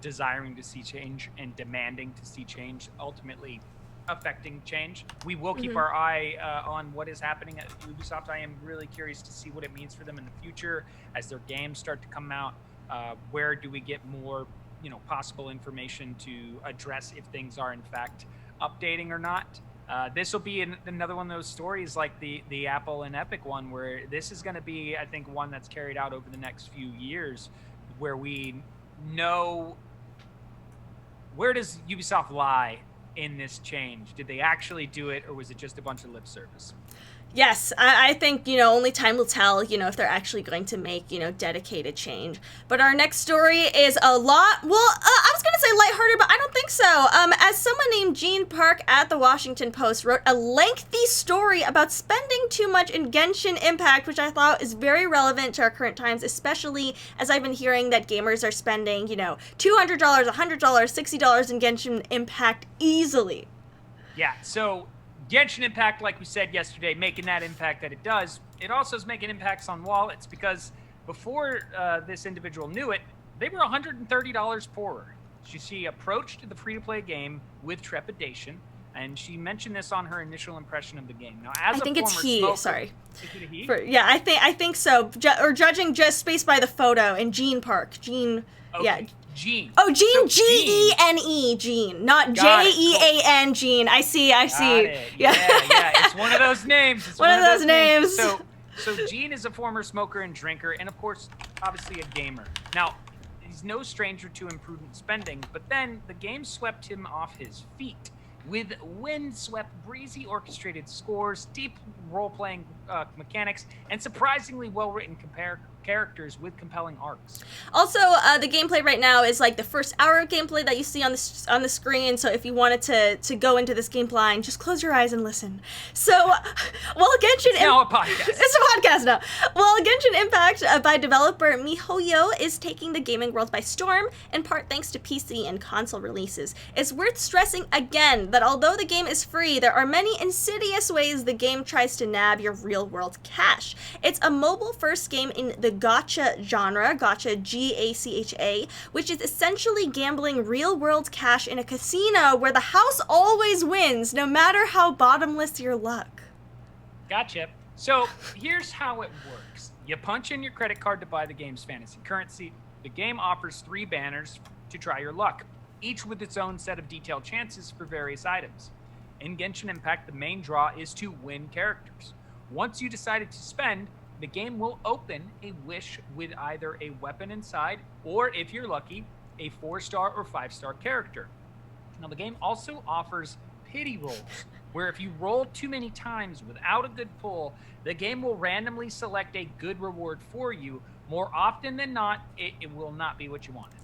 desiring to see change and demanding to see change, ultimately affecting change. We will keep our eye on what is happening at Ubisoft. I am really curious to see what it means for them in the future as their games start to come out. Where do we get more, possible information to address if things are in fact updating or not? This will be another one of those stories like the Apple and Epic one, where this is going to be, I think, one that's carried out over the next few years, where we know where does Ubisoft lie in this change. Did they actually do it, or was it just a bunch of lip service? Yes, I think, only time will tell, if they're actually going to make, dedicated change. But our next story is a lot, I was going to say lighthearted, but I don't think so. As someone named Gene Park at the Washington Post wrote a lengthy story about spending too much in Genshin Impact, which I thought is very relevant to our current times, especially as I've been hearing that gamers are spending, $200, $100, $60 in Genshin Impact easily. Yeah, so Genshin Impact, like we said yesterday, making that impact that it does, it also is making impacts on wallets, because before this individual knew it, they were $130 poorer. She approached the free-to-play game with trepidation, and she mentioned this on her initial impression of the game. Now, as I think it's he. Smoker, sorry. Is it a he? Yeah, I think so. Judging just spaced by the photo and Gene Park. Gene. Okay. Yeah. Gene. Oh, Gene, So Gene, Gene, not Got it. Jean, Gene. I see. Got it. Yeah, it's one of those names. It's one of those names. So Gene is a former smoker and drinker, and of course, obviously a gamer. Now, he's no stranger to imprudent spending, but then the game swept him off his feet with windswept, breezy orchestrated scores, deep role-playing mechanics, and surprisingly well-written characters with compelling arcs. Also, the gameplay right now is like the first hour of gameplay that you see on the screen. So if you wanted to go into this game blind, just close your eyes and listen. So, Genshin It's now a podcast. It's a podcast now. Well, Genshin Impact by developer MiHoYo is taking the gaming world by storm, in part thanks to PC and console releases. It's worth stressing again that although the game is free, there are many insidious ways the game tries to nab your real-world cash. It's a mobile-first game in the gacha genre, gacha Gacha, which is essentially gambling real-world cash in a casino where the house always wins, no matter how bottomless your luck. Gotcha. So here's how it works. You punch in your credit card to buy the game's fantasy currency. The game offers 3 banners to try your luck, each with its own set of detailed chances for various items. In Genshin Impact, the main draw is to win characters. Once you decided to spend, the game will open a wish with either a weapon inside, or if you're lucky, a 4-star or 5-star character. Now, the game also offers pity rolls, where if you roll too many times without a good pull, the game will randomly select a good reward for you. More often than not, it will not be what you wanted.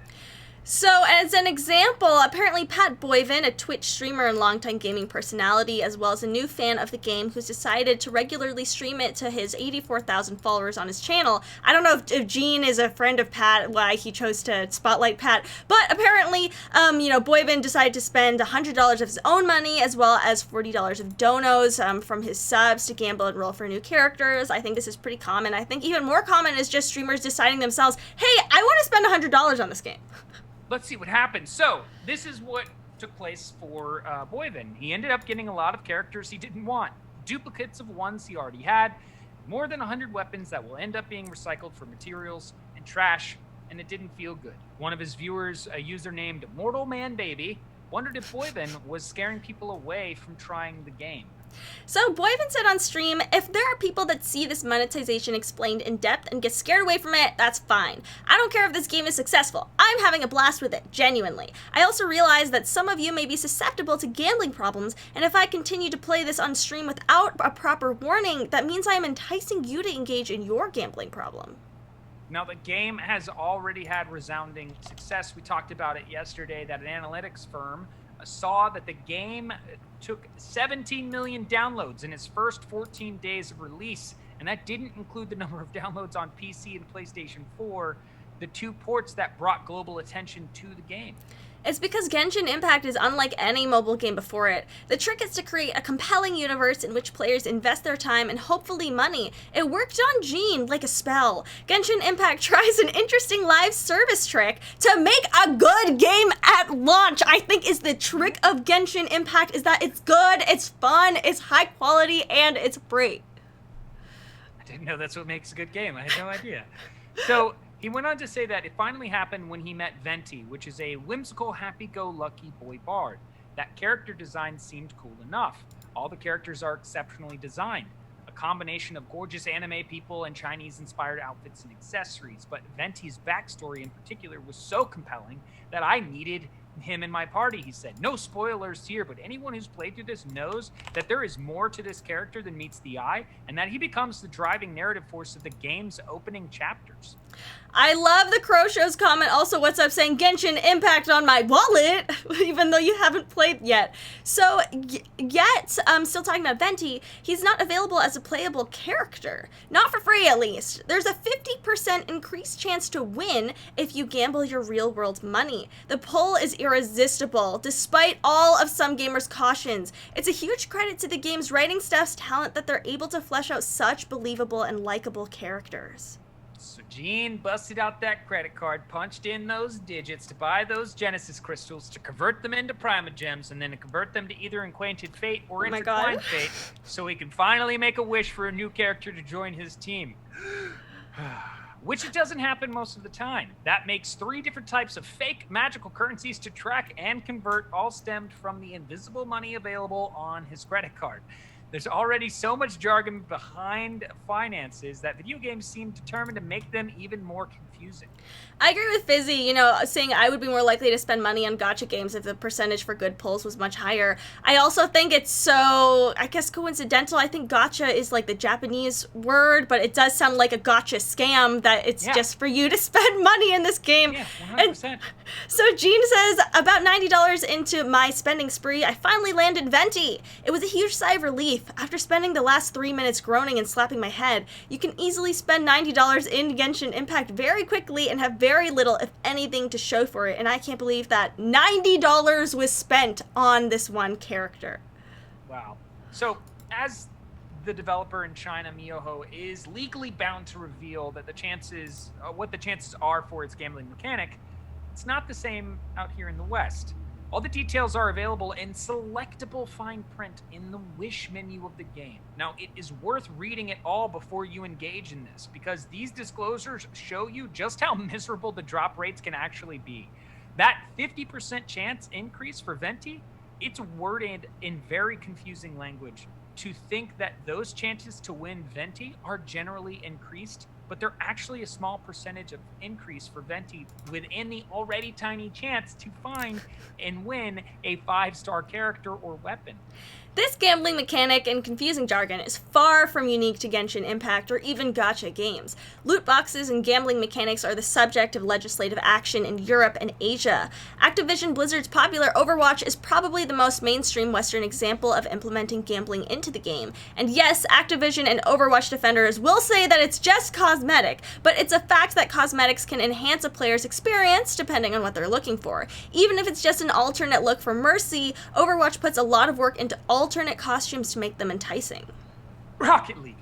So, as an example, apparently Pat Boyven, a Twitch streamer and longtime gaming personality, as well as a new fan of the game who's decided to regularly stream it to his 84,000 followers on his channel. I don't know if Gene is a friend of Pat, why he chose to spotlight Pat, but apparently, Boyven decided to spend $100 of his own money, as well as $40 of donos from his subs to gamble and roll for new characters. I think this is pretty common. I think even more common is just streamers deciding themselves, hey, I want to spend $100 on this game. Let's see what happens. So, this is what took place for Boyven. He ended up getting a lot of characters he didn't want. Duplicates of ones he already had. More than 100 weapons that will end up being recycled for materials and trash, and it didn't feel good. One of his viewers, a user named Mortal Man Baby, wondered if Boyven was scaring people away from trying the game. So Boyven said on stream, if there are people that see this monetization explained in depth and get scared away from it, that's fine. I don't care if this game is successful. I'm having a blast with it, genuinely. I also realize that some of you may be susceptible to gambling problems, and if I continue to play this on stream without a proper warning, that means I am enticing you to engage in your gambling problem. Now, the game has already had resounding success. We talked about it yesterday, that an analytics firm saw that the game took 17 million downloads in its first 14 days of release, and that didn't include the number of downloads on PC and PlayStation 4, the 2 ports that brought global attention to the game. It's because Genshin Impact is unlike any mobile game before it. The trick is to create a compelling universe in which players invest their time and hopefully money. It worked on Gene like a spell. Genshin Impact tries an interesting live service trick to make a good game at launch. I think is the trick of Genshin Impact is that it's good, it's fun, it's high quality, and it's free. I didn't know that's what makes a good game. I had no idea. So he went on to say that it finally happened when he met Venti, which is a whimsical, happy-go-lucky boy bard. That character design seemed cool enough. All the characters are exceptionally designed. A combination of gorgeous anime people and Chinese-inspired outfits and accessories. But Venti's backstory in particular was so compelling that I needed him in my party, he said. No spoilers here, but anyone who's played through this knows that there is more to this character than meets the eye, and that he becomes the driving narrative force of the game's opening chapters. I love the Crow Show's comment. Also, what's up saying Genshin Impact on my wallet, even though you haven't played yet. So, still talking about Venti, he's not available as a playable character. Not for free, at least. There's a 50% increased chance to win if you gamble your real-world money. The pull is irresistible, despite all of some gamers' cautions. It's a huge credit to the game's writing staff's talent that they're able to flesh out such believable and likable characters. So Gene busted out that credit card, punched in those digits to buy those Genesis crystals, to convert them into Primogems, and then to convert them to either Acquainted Fate or Intertwined Fate, so he can finally make a wish for a new character to join his team. Which it doesn't happen most of the time. That makes 3 different types of fake magical currencies to track and convert, all stemmed from the invisible money available on his credit card. There's already so much jargon behind finances that video games seem determined to make them even more confusing. I agree with Fizzy, saying I would be more likely to spend money on gacha games if the percentage for good pulls was much higher. I also think it's so, I guess, coincidental. I think gacha is like the Japanese word, but it does sound like a gacha scam that it's just for you to spend money in this game. Yeah, 100%. And so Gene says, about $90 into my spending spree, I finally landed Venti. It was a huge sigh of relief. After spending the last 3 minutes groaning and slapping my head, you can easily spend $90 in Genshin Impact very quickly and have very little, if anything, to show for it. And I can't believe that $90 was spent on this one character. Wow. So, as the developer in China, Miyoho, is legally bound to reveal that the chances, what the chances are for its gambling mechanic, it's not the same out here in the West. All the details are available in selectable fine print in the wish menu of the game. Now, it is worth reading it all before you engage in this, because these disclosures show you just how miserable the drop rates can actually be. That 50% chance increase for Venti, it's worded in very confusing language to think that those chances to win Venti are generally increased, but they're actually a small percentage of increase for Venti within the already tiny chance to find and win a 5-star character or weapon. This gambling mechanic and confusing jargon is far from unique to Genshin Impact or even gacha games. Loot boxes and gambling mechanics are the subject of legislative action in Europe and Asia. Activision Blizzard's popular Overwatch is probably the most mainstream Western example of implementing gambling into the game. And yes, Activision and Overwatch defenders will say that it's just cosmetic, but it's a fact that cosmetics can enhance a player's experience depending on what they're looking for. Even if it's just an alternate look for Mercy, Overwatch puts a lot of work into alternate costumes to make them enticing. Rocket League.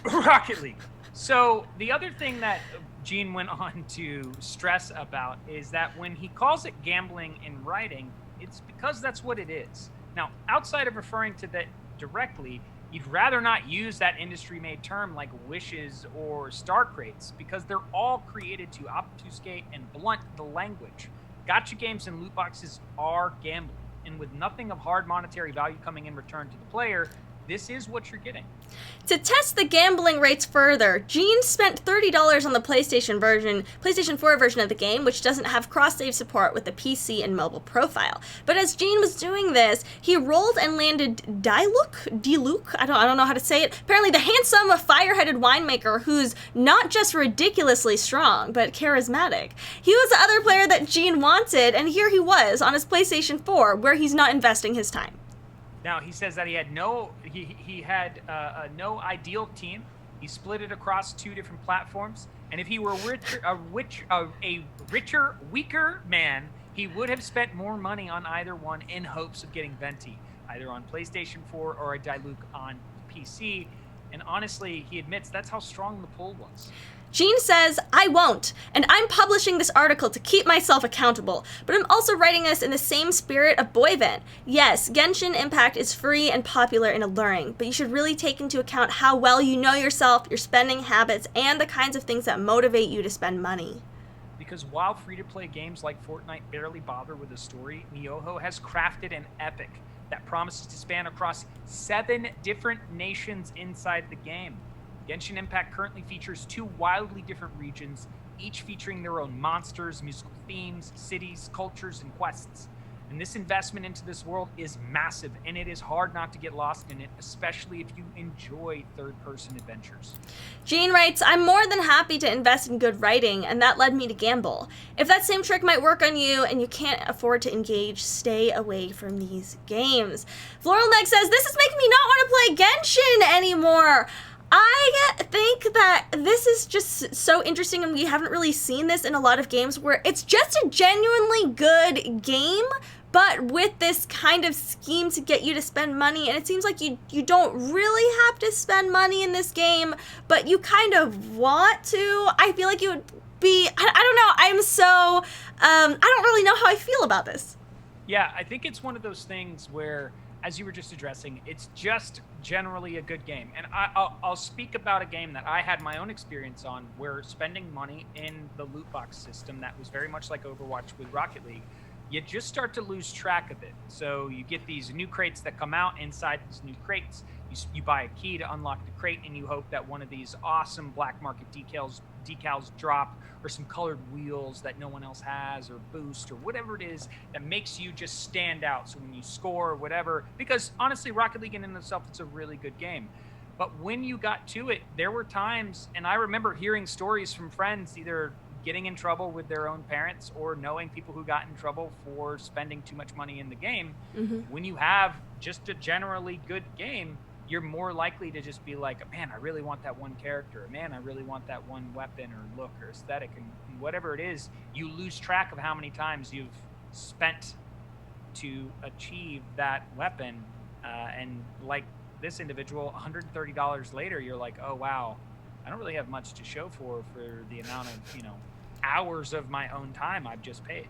Rocket League. So the other thing that Gene went on to stress about is that when he calls it gambling in writing, it's because that's what it is. Now, outside of referring to that directly, you'd rather not use that industry-made term like wishes or star crates, because they're all created to obfuscate and blunt the language. Gacha games and loot boxes are gambling. And with nothing of hard monetary value coming in return to the player, this is what you're getting. To test the gambling rates further, Gene spent $30 on the PlayStation 4 version of the game, which doesn't have cross-save support with the PC and mobile profile. But as Gene was doing this, he rolled and landed Diluc, I don't know how to say it, apparently the handsome, fire-headed winemaker who's not just ridiculously strong, but charismatic. He was the other player that Gene wanted, and here he was on his PlayStation 4, where he's not investing his time. Now, he says that he had no ideal team. He split it across 2 different platforms. And if he were a richer, weaker man, He would have spent more money on either one in hopes of getting Venti, either on PlayStation 4 or a Diluc on PC. And honestly, he admits that's how strong the pull was. Gene says, I won't, and I'm publishing this article to keep myself accountable, but I'm also writing this in the same spirit of Boyvent. Yes, Genshin Impact is free and popular and alluring, but you should really take into account how well you know yourself, your spending habits, and the kinds of things that motivate you to spend money. Because while free-to-play games like Fortnite barely bother with a story, Miyoho has crafted an epic that promises to span across 7 different nations inside the game. Genshin Impact currently features 2 wildly different regions, each featuring their own monsters, musical themes, cities, cultures, and quests. And this investment into this world is massive, and it is hard not to get lost in it, especially if you enjoy third-person adventures. Gene writes, I'm more than happy to invest in good writing, and that led me to gamble. If that same trick might work on you and you can't afford to engage, stay away from these games. Floral Meg says, this is making me not want to play Genshin anymore. I think that this is just so interesting, and we haven't really seen this in a lot of games where it's just a genuinely good game, but with this kind of scheme to get you to spend money, and it seems like you don't really have to spend money in this game, but you kind of want to. I feel like you would be, I don't know, I don't really know how I feel about this. Yeah, I think it's one of those things where, as you were just addressing, it's just generally a good game. And I'll speak about a game that I had my own experience on, where spending money in the loot box system that was very much like Overwatch with Rocket League, you just start to lose track of it. So you get these new crates that come out. Inside these new crates, you buy a key to unlock the crate, and you hope that one of these awesome black market decals drop, or some colored wheels that no one else has, or boost, or whatever it is that makes you just stand out. So when you score or whatever, because honestly, Rocket League in and of itself, it's a really good game. But when you got to it, there were times, and I remember hearing stories from friends either getting in trouble with their own parents or knowing people who got in trouble for spending too much money in the game. Mm-hmm. When you have just a generally good game, you're more likely to just be like, man, I really want that one character. Man, I really want that one weapon or look or aesthetic. And whatever it is, you lose track of how many times you've spent to achieve that weapon. And like this individual, $130 later, you're like, oh, wow, I don't really have much to show for the amount of, hours of my own time I've just paid.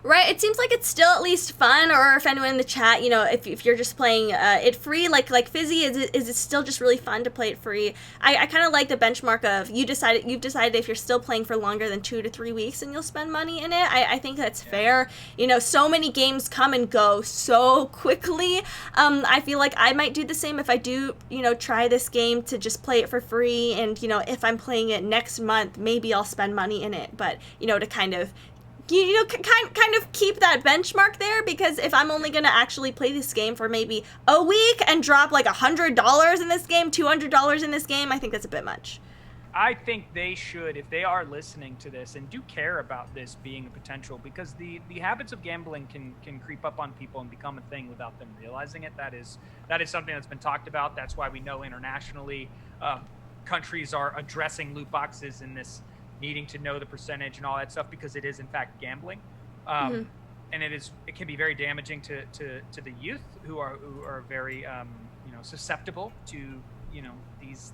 Right, it seems like it's still at least fun, or if anyone in the chat, if you're just playing it free, like Fizzy, is it still just really fun to play it free? I kind of like the benchmark of you've decided if you're still playing for longer than 2 to 3 weeks and you'll spend money in it. I think that's fair. So many games come and go so quickly. I feel like I might do the same if I do, try this game to just play it for free, and, if I'm playing it next month, maybe I'll spend money in it, but, to kind of kind of keep that benchmark there, because if I'm only going to actually play this game for maybe a week and drop like $100 in this game, $200 in this game, I think that's a bit much. I think they should, if they are listening to this and do care about this being a potential, because the habits of gambling can creep up on people and become a thing without them realizing it. That is something that's been talked about. That's why we know internationally countries are addressing loot boxes in this needing to know the percentage and all that stuff, because it is in fact gambling, and it can be very damaging to the youth who are very susceptible to these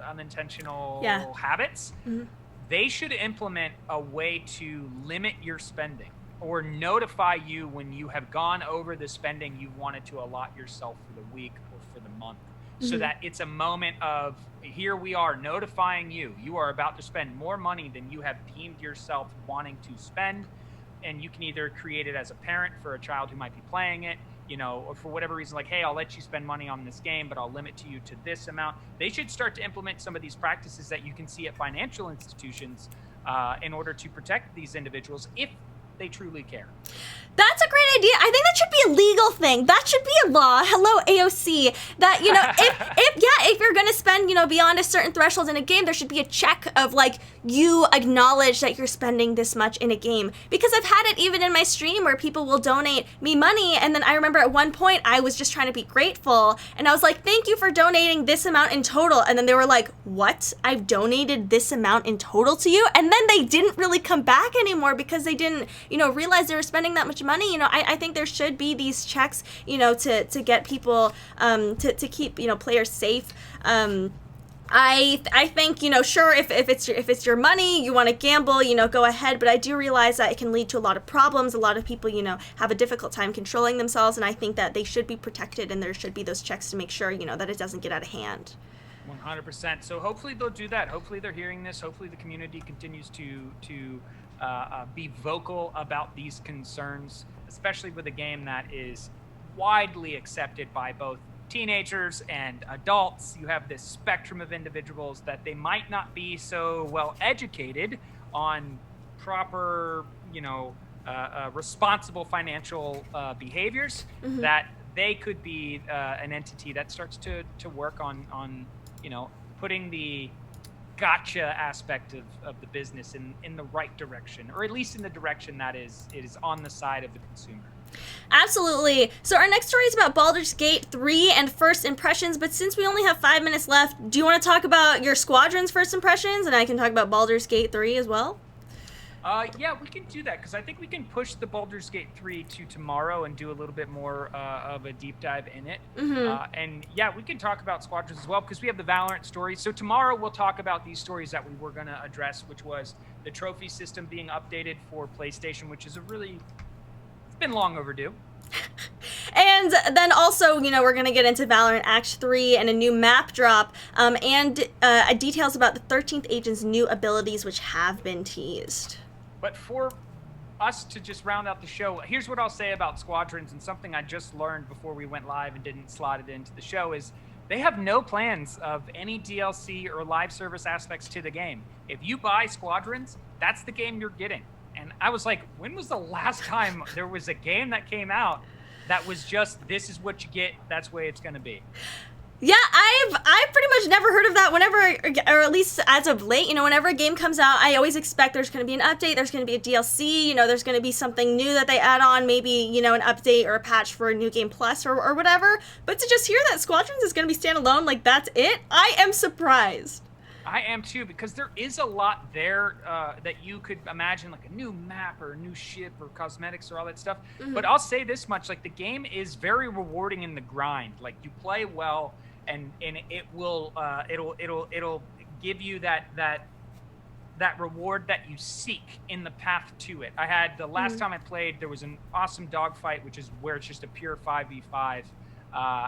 unintentional habits. Mm-hmm. They should implement a way to limit your spending, or notify you when you have gone over the spending you wanted to allot yourself for the week or for the month. So that it's a moment of, here we are notifying you are about to spend more money than you have deemed yourself wanting to spend. And you can either create it as a parent for a child who might be playing it, or for whatever reason, like, hey, I'll let you spend money on this game, but I'll limit you to this amount. They should start to implement some of these practices that you can see at financial institutions in order to protect these individuals if they truly care. That's a great idea. I think that should be a legal thing. That should be a law. Hello, AOC. That, if you're going to spend, beyond a certain threshold in a game, there should be a check of, like, you acknowledge that you're spending this much in a game. Because I've had it even in my stream where people will donate me money, and then I remember at one point I was just trying to be grateful, and I was like, thank you for donating this amount in total. And then they were like, what? I've donated this amount in total to you? And then they didn't really come back anymore because they didn't, realized they were spending that much money, I think there should be these checks, to get people, to keep, players safe. I think, sure, if it's your money, you want to gamble, go ahead. But I do realize that it can lead to a lot of problems. A lot of people, have a difficult time controlling themselves. And I think that they should be protected, and there should be those checks to make sure, that it doesn't get out of hand. 100%. So hopefully they'll do that. Hopefully they're hearing this. Hopefully the community continues to be vocal about these concerns, especially with a game that is widely accepted by both teenagers and adults. You have this spectrum of individuals that they might not be so well educated on proper, responsible financial behaviors, that they could be an entity that starts to work on putting the gotcha aspect of the business in the right direction, or at least in the direction that is on the side of the consumer. Absolutely. So our next story is about Baldur's Gate 3 and first impressions, but since we only have 5 minutes left, do you want to talk about your squadron's first impressions, and I can talk about Baldur's Gate 3 as well? Yeah, we can do that, because I think we can push the Baldur's Gate 3 to tomorrow and do a little bit more of a deep dive in it. And yeah, we can talk about squadrons as well, because we have the Valorant stories. So tomorrow we'll talk about these stories that we were going to address, which was the trophy system being updated for PlayStation, which is it's been long overdue. And then also, we're going to get into Valorant Act 3 and a new map drop, and details about the 13th Agent's new abilities, which have been teased. But for us to just round out the show, here's what I'll say about Squadrons, and something I just learned before we went live and didn't slot it into the show is they have no plans of any DLC or live service aspects to the game. If you buy Squadrons, that's the game you're getting. And I was like, when was the last time there was a game that came out that was just, this is what you get, that's the way it's going to be? Yeah, I've pretty much never heard of that. Whenever, or at least as of late, whenever a game comes out, I always expect there's going to be an update, there's going to be a DLC, there's going to be something new that they add on, maybe, an update or a patch for a New Game Plus or whatever. But to just hear that Squadrons is going to be standalone, like that's it, I am surprised. I am too, because there is a lot there that you could imagine, like a new map or a new ship or cosmetics or all that stuff. But I'll say this much, like the game is very rewarding in the grind. Like you play well, and it will it'll give you that reward that you seek in the path to it. I had the last time I played, there was an awesome dogfight, which is where it's just a pure 5v5.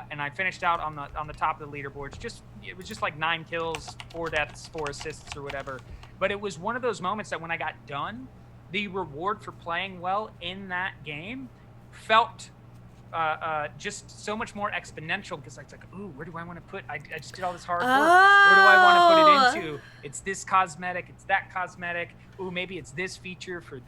And I finished out on the top of the leaderboards. It was just like 9 kills, 4 deaths, 4 assists or whatever. But it was one of those moments that when I got done, the reward for playing well in that game felt just so much more exponential, because it's like, ooh, where do I want to put? I just did all this hard work. Where do I want to put it into? It's this cosmetic. It's that cosmetic. Ooh, maybe it's this feature for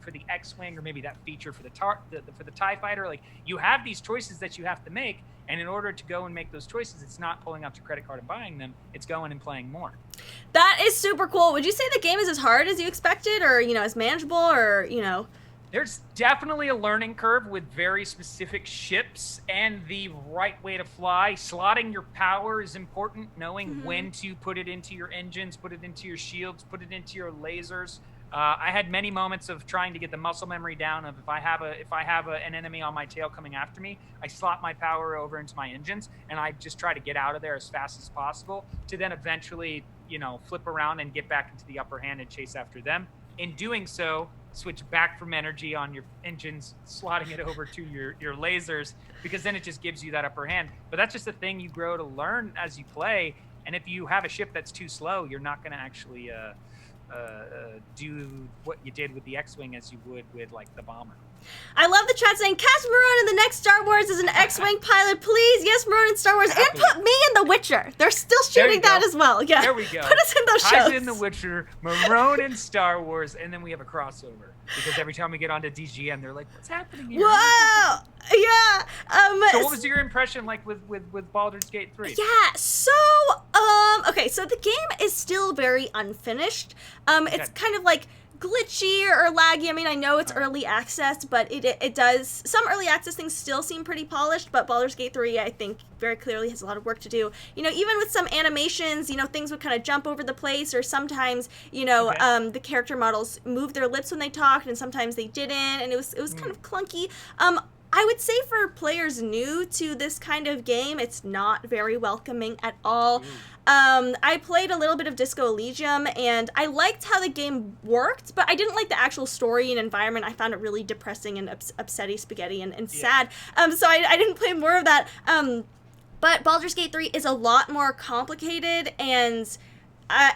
for the X-wing, or maybe that feature for the TIE fighter. Like you have these choices that you have to make, and in order to go and make those choices, it's not pulling out your credit card and buying them. It's going and playing more. That is super cool. Would you say the game is as hard as you expected, or as manageable, or There's definitely a learning curve with very specific ships and the right way to fly. Slotting your power is important, knowing when to put it into your engines, put it into your shields, put it into your lasers. I had many moments of trying to get the muscle memory down of if I have an enemy on my tail coming after me, I slot my power over into my engines, and I just try to get out of there as fast as possible to then eventually, flip around and get back into the upper hand and chase after them. In doing so, switch back from energy on your engines, slotting it over to your lasers, because then it just gives you that upper hand. But that's just a thing you grow to learn as you play. And if you have a ship that's too slow, you're not going to actually do what you did with the X-Wing as you would with like the bomber. I love the chat saying, cast Marone in the next Star Wars as an X-Wing pilot, please. Yes, Marone in Star Wars. And put me in The Witcher. They're still shooting that as well. Yeah. There we go. Put us in those shows. Ties in The Witcher, Marone in Star Wars, and then we have a crossover. Because every time we get onto DGM, they're like, what's happening here? Whoa! Yeah. So what was your impression like with Baldur's Gate 3? Yeah, so, okay, so the game is still very unfinished. It's kind of like glitchy or laggy. I mean, I know it's early access, but it does, some early access things still seem pretty polished, but Baldur's Gate 3, I think, very clearly has a lot of work to do. You know, even with some animations, you know, things would kind of jump over the place, or sometimes, you know, the character models moved their lips when they talked, and sometimes they didn't, and it was kind of clunky. I would say for players new to this kind of game, it's not very welcoming at all. I played a little bit of Disco Elysium, and I liked how the game worked, but I didn't like the actual story and environment. I found it really depressing and upsetty spaghetti and sad. So I didn't play more of that. But Baldur's Gate 3 is a lot more complicated, and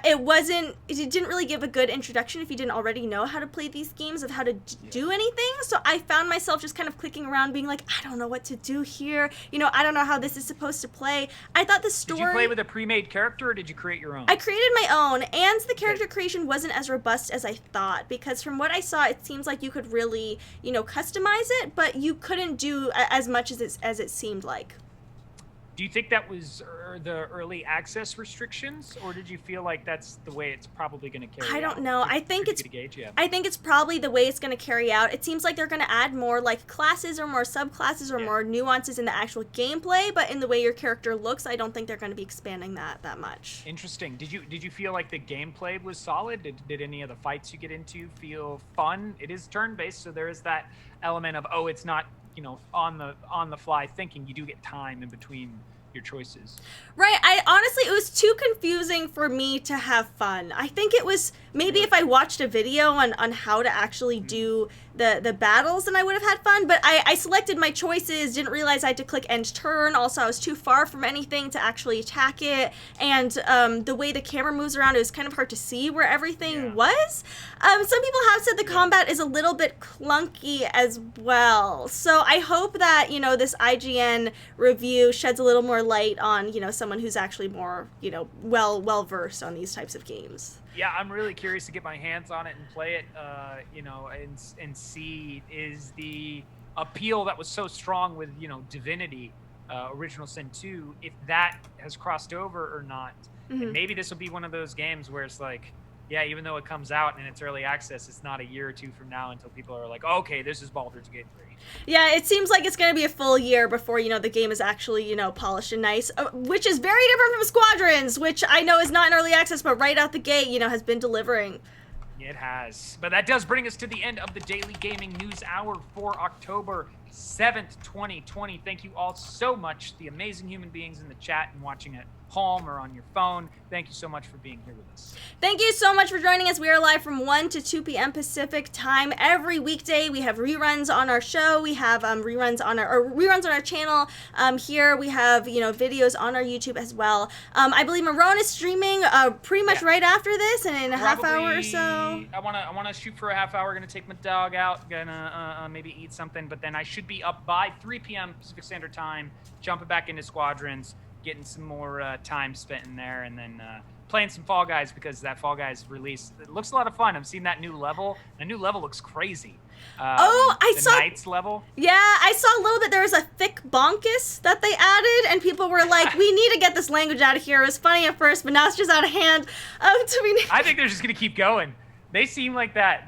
it didn't really give a good introduction if you didn't already know how to play these games, of how to do anything. So I found myself just kind of clicking around being like, I don't know what to do here. You know, I don't know how this is supposed to play. I thought the story... Did you play with a pre-made character, or did you create your own? I created my own, and the character creation wasn't as robust as I thought, because from what I saw, it seems like you could really, you know, customize it, but you couldn't do as much as it seemed like. Do you think that was the early access restrictions, or did you feel like that's the way it's probably going to carry out? I don't know. I think it's I think it's probably the way it's going to carry out. It seems like they're going to add more like classes or more subclasses or more nuances in the actual gameplay, but in the way your character looks, I don't think they're going to be expanding that much. Interesting. Did you feel like the gameplay was solid? Did any of the fights you get into feel fun? It is turn-based, so there is that element of, oh, it's not, you know, on the fly thinking. You do get time in between your choices. Right. Honestly, it was too confusing for me to have fun. I think it was maybe if I watched a video on how to actually do the battles, then I would have had fun. But I selected my choices, didn't realize I had to click end turn. Also, I was too far from anything to actually attack it. And the way the camera moves around, it was kind of hard to see where everything was. Some people have said the combat is a little bit clunky as well. So I hope that, you know, this IGN review sheds a little more light on, you know, someone who's actually more, you know, well versed on these types of games. Yeah, I'm really curious to get my hands on it and play it, you know, and see is the appeal that was so strong with, you know, Divinity, Original Sin 2, if that has crossed over or not. And maybe this will be one of those games where it's like, yeah, even though it comes out and it's early access, it's not a year or two from now until people are like, okay, this is Baldur's Gate 3. Yeah, it seems like it's going to be a full year before, you know, the game is actually, you know, polished and nice, which is very different from Squadrons, which I know is not in early access, but right out the gate, you know, has been delivering. It has. But that does bring us to the end of the Daily Gaming News Hour for October 7th, 2020. Thank you all so much, the amazing human beings in the chat and watching at home or on your phone. Thank you so much for being here with us. Thank you so much for joining us. We are live from 1 to 2 p.m. Pacific time every weekday. We have reruns on our show. We have reruns on our channel. Here we have, you know, videos on our YouTube as well. I believe Marrone is streaming pretty much right after this, and in a half hour or so. I wanna shoot for a half hour. Gonna take my dog out. Gonna maybe eat something, but then I should be up by 3 p.m. Pacific Standard Time. Jumping back into Squadrons. Getting some more time spent in there, and then playing some Fall Guys, because that Fall Guys release, it looks a lot of fun. I've seen that new level. The new level looks crazy. I saw the Knights level. Yeah, I saw a little bit. There was a thick bonkus that they added, and people were like, "We need to get this language out of here." It was funny at first, but now it's just out of hand. I think they're just gonna keep going. They seem like that.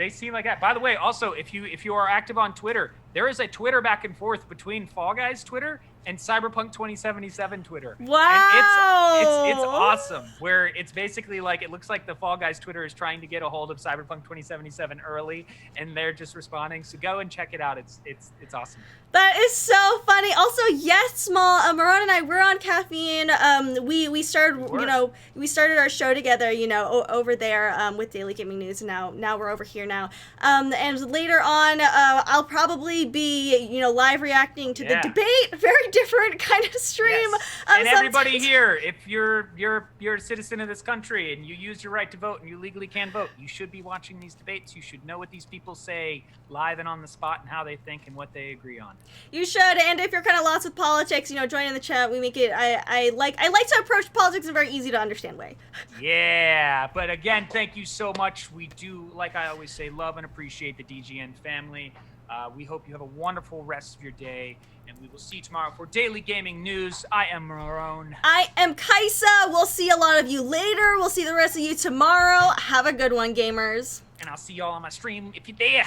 By the way, also, if you are active on Twitter, there is a Twitter back and forth between Fall Guys Twitter and Cyberpunk 2077 Twitter. Wow. And it's awesome, where it's basically like, it looks like the Fall Guys Twitter is trying to get a hold of Cyberpunk 2077 early, and they're just responding. So go and check it out. It's awesome. That is so funny. Also, yes, Small, Marrone and I, we're on Caffeine. We started, you know, we started our show together, you know, over there with Daily Gaming News, and now we're over here now. And later on, I'll probably be, you know, live reacting to the debate. Very different kind of stream. Yes. And everybody here, if you're a citizen of this country and you use your right to vote and you legally can vote, you should be watching these debates. You should know what these people say live and on the spot, and how they think and what they agree on. You should, and if you're kind of lost with politics, you know, join in the chat. We make it. I like to approach politics in a very easy to understand way. Yeah, but again, thank you so much. We do, like I always say, love and appreciate the DGN family. We hope you have a wonderful rest of your day, and we will see you tomorrow for Daily Gaming News. I am Marone. I am Kaisa. We'll see a lot of you later. We'll see the rest of you tomorrow. Have a good one, gamers. And I'll see y'all on my stream if you're there.